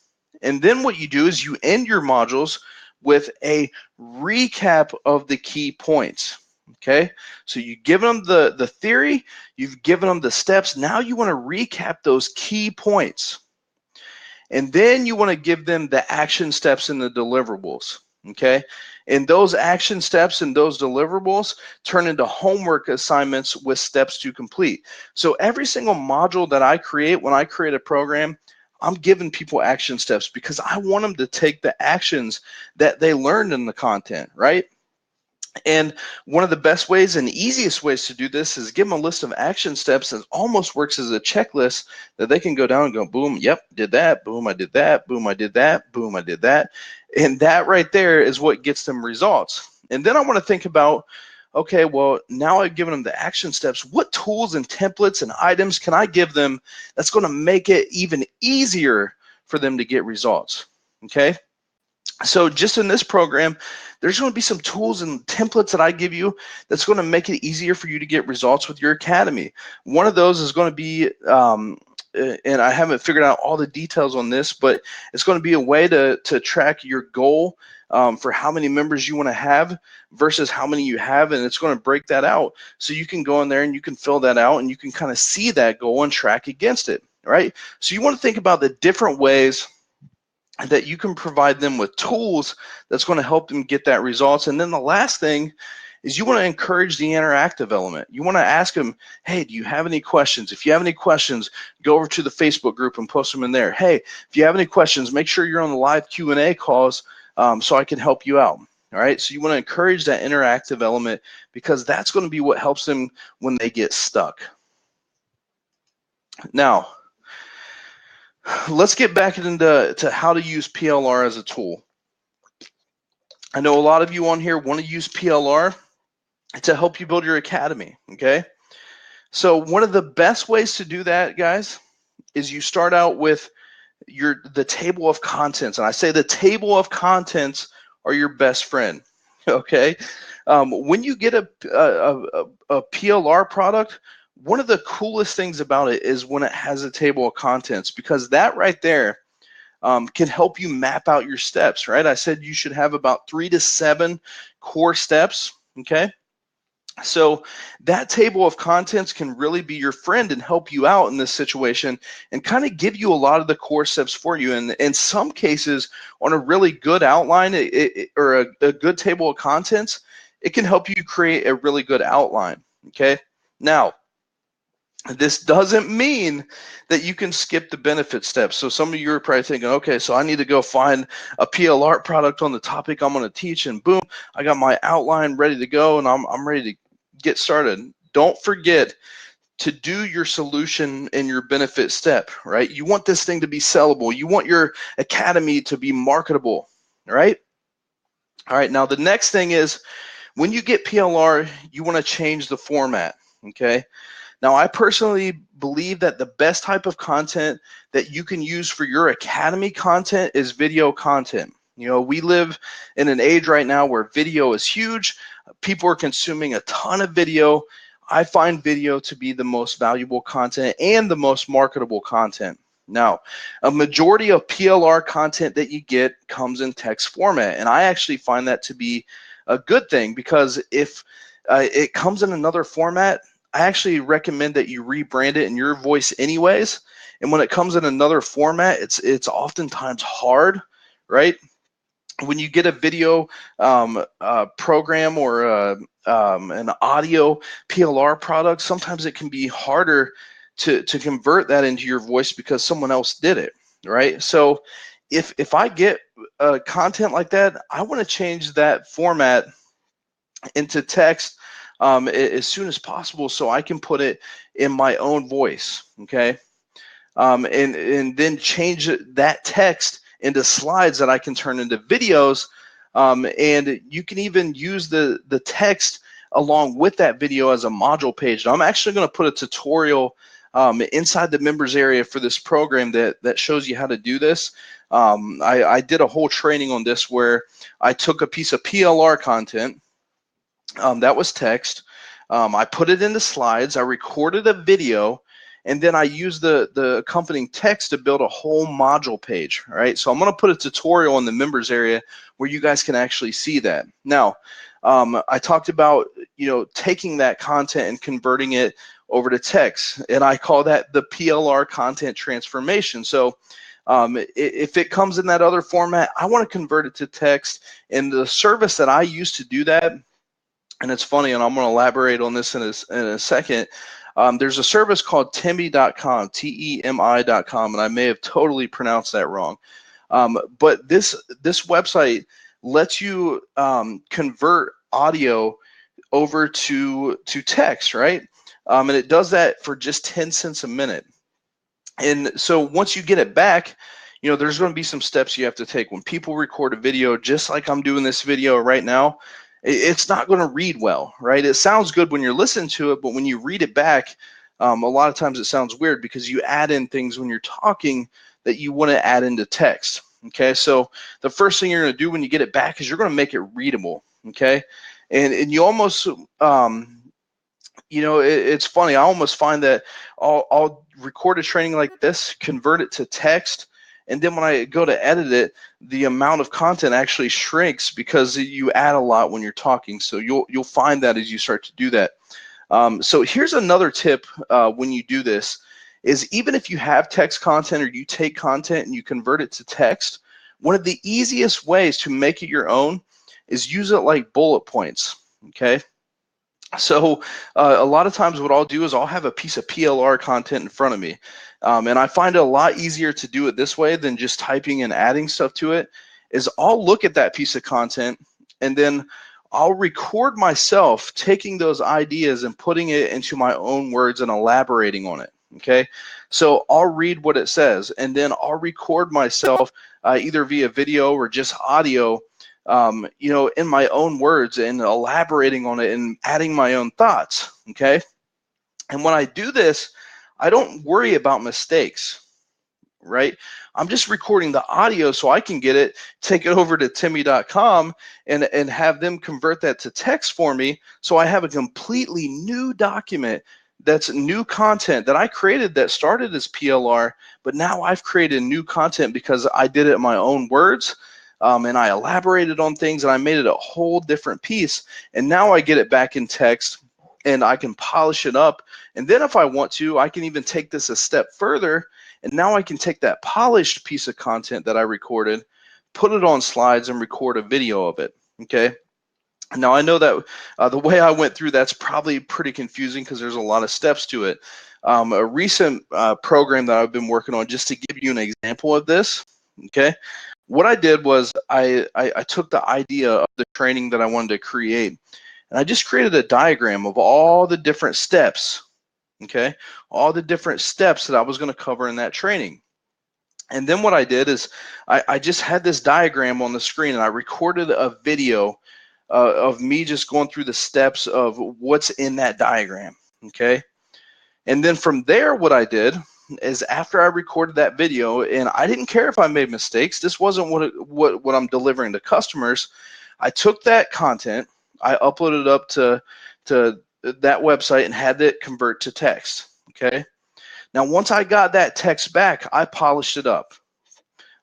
And then what you do is you end your modules with a recap of the key points. Okay, so you've given them the theory, you've given them the steps. Now you want to recap those key points. And then you want to give them the action steps and the deliverables. Okay, and those action steps and those deliverables turn into homework assignments with steps to complete. So every single module that I create, when I create a program, I'm giving people action steps because I want them to take the actions that they learned in the content, right? And one of the best ways and easiest ways to do this is give them a list of action steps that almost works as a checklist that they can go down and go, boom, yep, did that, boom, I did that, boom, I did that, boom, I did that. And that right there is what gets them results. And then I want to think about, okay, well, now I've given them the action steps. What tools and templates and items can I give them that's going to make it even easier for them to get results? Okay. So just in this program, there's going to be some tools and templates that I give you that's going to make it easier for you to get results with your academy. One of those is going to be, and I haven't figured out all the details on this, but it's going to be a way to track your goal for how many members you want to have versus how many you have, and it's going to break that out. So you can go in there and you can fill that out and you can kind of see that goal and track against it, right? So you want to think about the different ways that you can provide them with tools that's going to help them get that results. And then the last thing is you want to encourage the interactive element. You want to ask them, hey, do you have any questions? If you have any questions, go over to the Facebook group and post them in there. Hey, if you have any questions, make sure you're on the live Q&A calls so I can help you out. All right, so you want to encourage that interactive element because that's going to be what helps them when they get stuck. Now, let's get back into how to use PLR as a tool. I know a lot of you on here want to use PLR to help you build your academy, okay? So one of the best ways to do that, guys, is you start out with the table of contents. And I say the table of contents are your best friend, okay? When you get a PLR product, one of the coolest things about it is when it has a table of contents, because that right there can help you map out your steps, right? I said you should have about 3 to 7 core steps, okay? So that table of contents can really be your friend and help you out in this situation and kind of give you a lot of the core steps for you. And in some cases, on a really good outline or a good table of contents, it can help you create a really good outline, okay? Now, this doesn't mean that you can skip the benefit steps. So some of you are probably thinking, okay, so I need to go find a PLR product on the topic I'm going to teach, and boom, I got my outline ready to go, and I'm ready to get started. Don't forget to do your solution and your benefit step, right? You want this thing to be sellable. You want your academy to be marketable, right? All right, now the next thing is when you get PLR, you want to change the format, okay? Now, I personally believe that the best type of content that you can use for your academy content is video content. You know, we live in an age right now where video is huge. People are consuming a ton of video. I find video to be the most valuable content and the most marketable content. Now, a majority of PLR content that you get comes in text format, and I actually find that to be a good thing, because if it comes in another format, I actually recommend that you rebrand it in your voice anyways. And when it comes in another format, it's oftentimes hard, right? When you get a video program or an audio PLR product, sometimes it can be harder to convert that into your voice because someone else did it, right? So if I get content like that, I want to change that format into text as soon as possible so I can put it in my own voice, okay? And then change that text into slides that I can turn into videos, and you can even use the text along with that video as a module page. Now, I'm actually going to put a tutorial inside the members area for this program that shows you how to do this. I did a whole training on this where I took a piece of PLR content that was text. I put it into slides. I recorded a video, and then I used the accompanying text to build a whole module page, right? So I'm going to put a tutorial in the members area where you guys can actually see that. Now, I talked about, taking that content and converting it over to text, and I call that the PLR content transformation. So if it comes in that other format, I want to convert it to text, and the service that I use to do that, and it's funny, and I'm going to elaborate on this in a second. There's a service called Temi.com, Temi.com, and I may have totally pronounced that wrong. But this website lets you convert audio over to text, right? And it does that for just 10 cents a minute. And so once you get it back, there's going to be some steps you have to take. When people record a video, just like I'm doing this video right now, it's not going to read well, right? It sounds good when you're listening to it, but when you read it back, a lot of times it sounds weird because you add in things when you're talking that you want to add into text, okay? So the first thing you're going to do when you get it back is you're going to make it readable, okay? And you almost, it's funny. I almost find that I'll record a training like this, convert it to text, and then when I go to edit it, the amount of content actually shrinks because you add a lot when you're talking. So you'll find that as you start to do that. So here's another tip when you do this, is even if you have text content or you take content and you convert it to text, one of the easiest ways to make it your own is use it like bullet points, okay? So a lot of times what I'll do is I'll have a piece of PLR content in front of me. And I find it a lot easier to do it this way than just typing and adding stuff to it, is I'll look at that piece of content and then I'll record myself taking those ideas and putting it into my own words and elaborating on it, okay? So I'll read what it says and then I'll record myself either via video or just audio, in my own words and elaborating on it and adding my own thoughts, okay? And when I do this, I don't worry about mistakes, right? I'm just recording the audio so I can get it, take it over to Temi.com and have them convert that to text for me, so I have a completely new document that's new content that I created that started as PLR, but now I've created new content because I did it in my own words. And I elaborated on things and I made it a whole different piece. And now I get it back in text and I can polish it up. And then if I want to, I can even take this a step further. And now I can take that polished piece of content that I recorded, put it on slides and record a video of it, okay? Now I know that the way I went through that's probably pretty confusing because there's a lot of steps to it. A recent program that I've been working on, just to give you an example of this, okay? What I did was I took the idea of the training that I wanted to create, and I just created a diagram of all the different steps, okay? All the different steps that I was going to cover in that training. And then what I did is I just had this diagram on the screen, and I recorded a video of me just going through the steps of what's in that diagram, okay? And then from there, what I did is after I recorded that video, and I didn't care if I made mistakes, this wasn't what I'm delivering to customers, I took that content, I uploaded it up to that website and had it convert to text. Okay. Now, once I got that text back, I polished it up.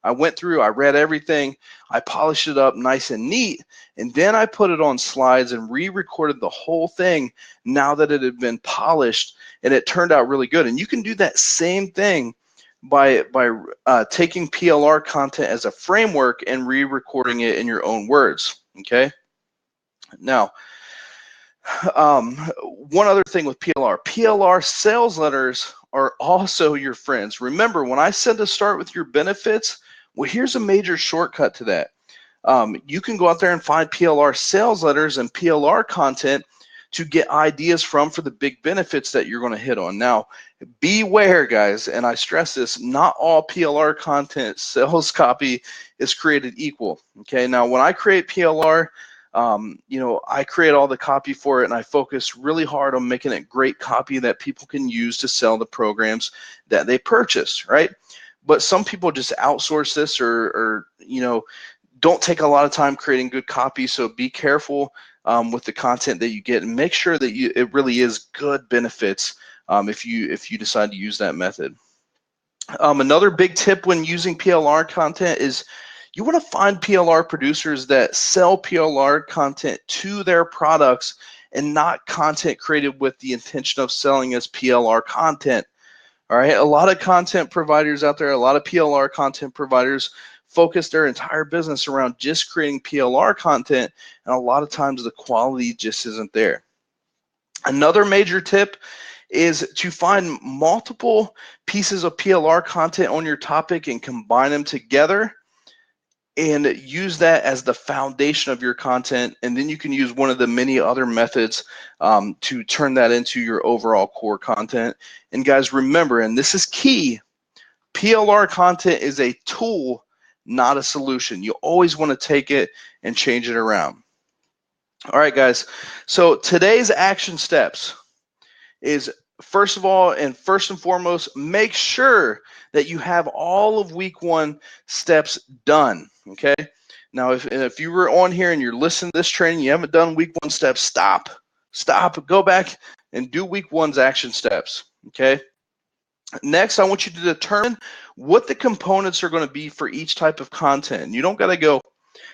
I went through, I read everything, I polished it up nice and neat, and then I put it on slides and re-recorded the whole thing now that it had been polished, and it turned out really good. And you can do that same thing by taking PLR content as a framework and re-recording it in your own words, okay? Now, one other thing with PLR sales letters are also your friends. Remember, when I said to start with your benefits, well, here's a major shortcut to that. You can go out there and find PLR sales letters and PLR content to get ideas from for the big benefits that you're going to hit on. Now, beware, guys, and I stress this, not all PLR content sales copy is created equal. Okay, now when I create PLR, I create all the copy for it, and I focus really hard on making it great copy that people can use to sell the programs that they purchased, right? But some people just outsource this or don't take a lot of time creating good copy, so be careful with the content that you get and make sure that it really is good benefits if you decide to use that method. Another big tip when using PLR content is you want to find PLR producers that sell PLR content to their products and not content created with the intention of selling as PLR content. All right, a lot of content providers out there, a lot of PLR content providers focus their entire business around just creating PLR content, and a lot of times the quality just isn't there. Another major tip is to find multiple pieces of PLR content on your topic and combine them together and use that as the foundation of your content, and then you can use one of the many other methods to turn that into your overall core content. And guys, remember, and this is key, PLR content is a tool, not a solution. You always want to take it and change it around. All right, guys, so today's action steps is, first and foremost, make sure that you have all of week 1 steps done, okay? Now, if you were on here and you're listening to this training, you haven't done week 1 steps, stop, go back and do week 1's action steps, okay? Next, I want you to determine what the components are going to be for each type of content. You don't got to go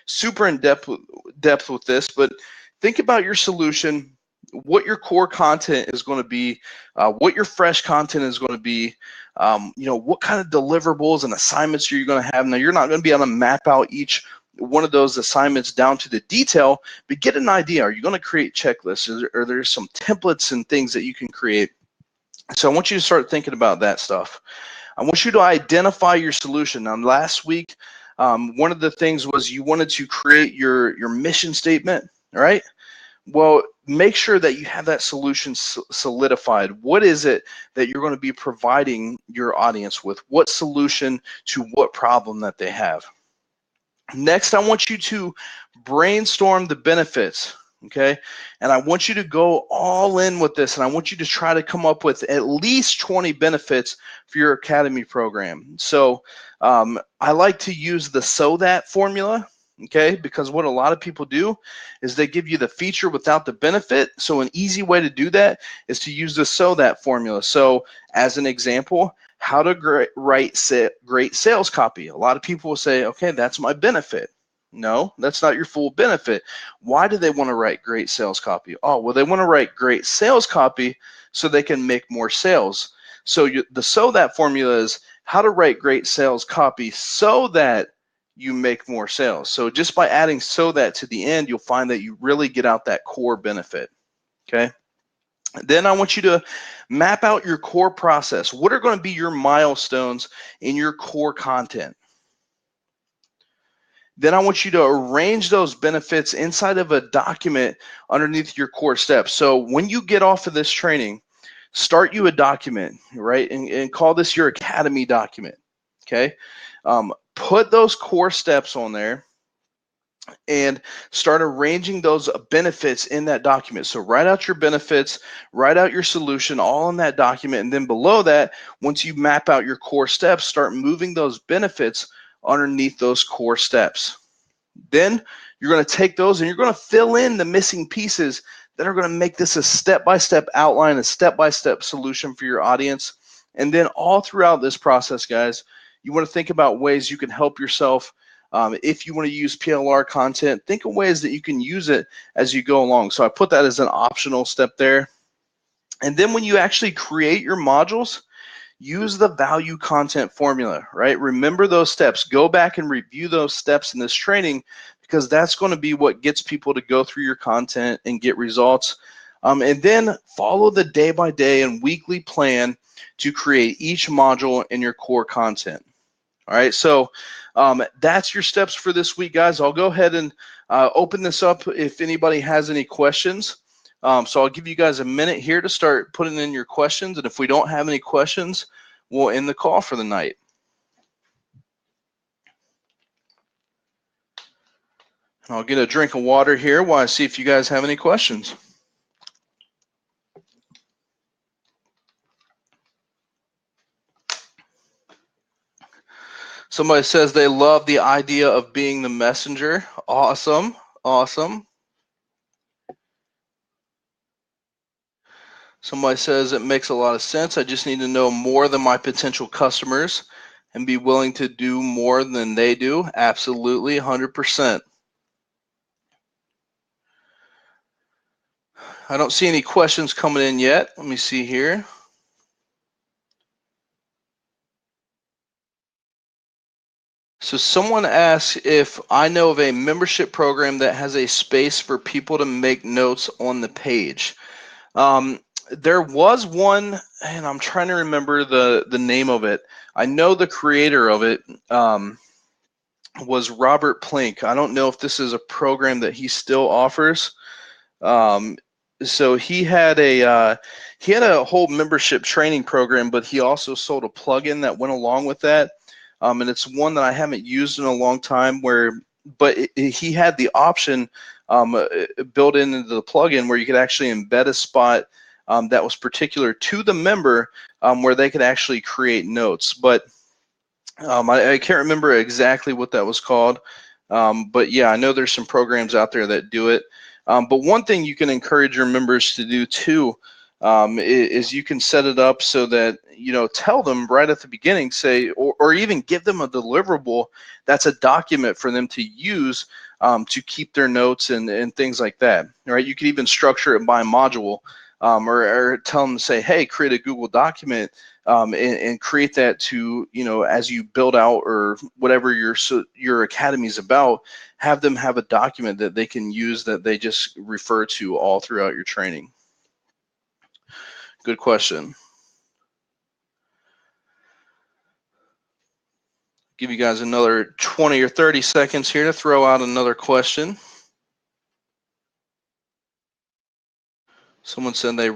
super in depth with this, but think about your solution, what your core content is going to be, what your fresh content is going to be, what kind of deliverables and assignments you're going to have. Now, you're not going to be able to map out each one of those assignments down to the detail, but get an idea. Are you going to create checklists? Or there's some templates and things that you can create? So I want you to start thinking about that stuff. I want you to identify your solution. Now, last week, one of the things was you wanted to create your mission statement, all right? Well, make sure that you have that solution solidified. What is it that you're going to be providing your audience with? What solution to what problem that they have? Next, I want you to brainstorm the benefits, okay? And I want you to go all in with this, and I want you to try to come up with at least 20 benefits for your academy program. So I like to use the so that formula, okay? Because what a lot of people do is they give you the feature without the benefit. So an easy way to do that is to use the so that formula. So as an example, how to write great sales copy. A lot of people will say, okay, that's my benefit. No, that's not your full benefit. Why do they want to write great sales copy? Oh, well, they want to write great sales copy so they can make more sales. So the so that formula is how to write great sales copy so that you make more sales. So just by adding so that to the end, you'll find that you really get out that core benefit, okay? Then I want you to map out your core process. What are going to be your milestones in your core content? Then I want you to arrange those benefits inside of a document underneath your core steps. So when you get off of this training, start you a document, right? And call this your academy document, okay? Put those core steps on there and start arranging those benefits in that document. So write out your benefits, write out your solution, all in that document. And then below that, once you map out your core steps, start moving those benefits underneath those core steps. Then you're going to take those and you're going to fill in the missing pieces that are going to make this a step-by-step outline, a step-by-step solution for your audience. And then all throughout this process, guys, you want to think about ways you can help yourself. If you want to use PLR content, think of ways that you can use it as you go along. So I put that as an optional step there. And then when you actually create your modules, use the value content formula, right? Remember those steps. Go back and review those steps in this training, because that's going to be what gets people to go through your content and get results. And then follow the day-by-day and weekly plan to create each module in your core content. All right, so that's your steps for this week, guys. I'll go ahead and open this up if anybody has any questions. So I'll give you guys a minute here to start putting in your questions, and if we don't have any questions, we'll end the call for the night. And I'll get a drink of water here while I see if you guys have any questions. Somebody says they love the idea of being the messenger. Awesome, awesome. Somebody says it makes a lot of sense. I just need to know more than my potential customers and be willing to do more than they do. Absolutely, 100%. I don't see any questions coming in yet. Let me see here. So someone asks if I know of a membership program that has a space for people to make notes on the page. There was one, and I'm trying to remember the name of it. I know the creator of it was Robert Plink. I don't know if this is a program that he still offers. So he had a whole membership training program, but he also sold a plugin that went along with that. And it's one that I haven't used in a long time. But he had the option built into the plugin where you could actually embed a spot that was particular to the member, where they could actually create notes. But I can't remember exactly what that was called. But yeah, I know there's some programs out there that do it. But one thing you can encourage your members to do too is you can set it up so that, tell them right at the beginning, say, or even give them a deliverable that's a document for them to use to keep their notes and things like that. Right? You could even structure it by module, or tell them to say, hey, create a Google document and create that to, as you build out or whatever your academy's about, have them have a document that they can use that they just refer to all throughout your training. Good question. Give you guys another 20 or 30 seconds here to throw out another question. Someone said they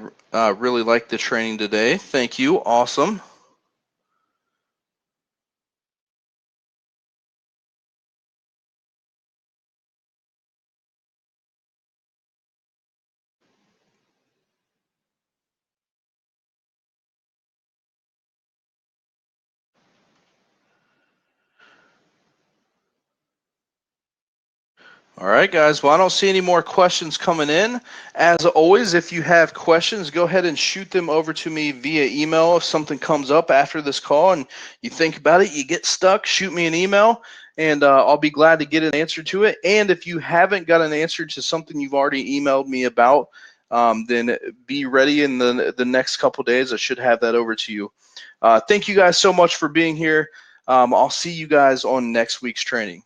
really liked the training today. Thank you. Awesome. All right, guys. Well, I don't see any more questions coming in. As always, if you have questions, go ahead and shoot them over to me via email. If something comes up after this call and you think about it, you get stuck, shoot me an email, and I'll be glad to get an answer to it. And if you haven't got an answer to something you've already emailed me about, then be ready in the next couple days. I should have that over to you. Thank you guys so much for being here. I'll see you guys on next week's training.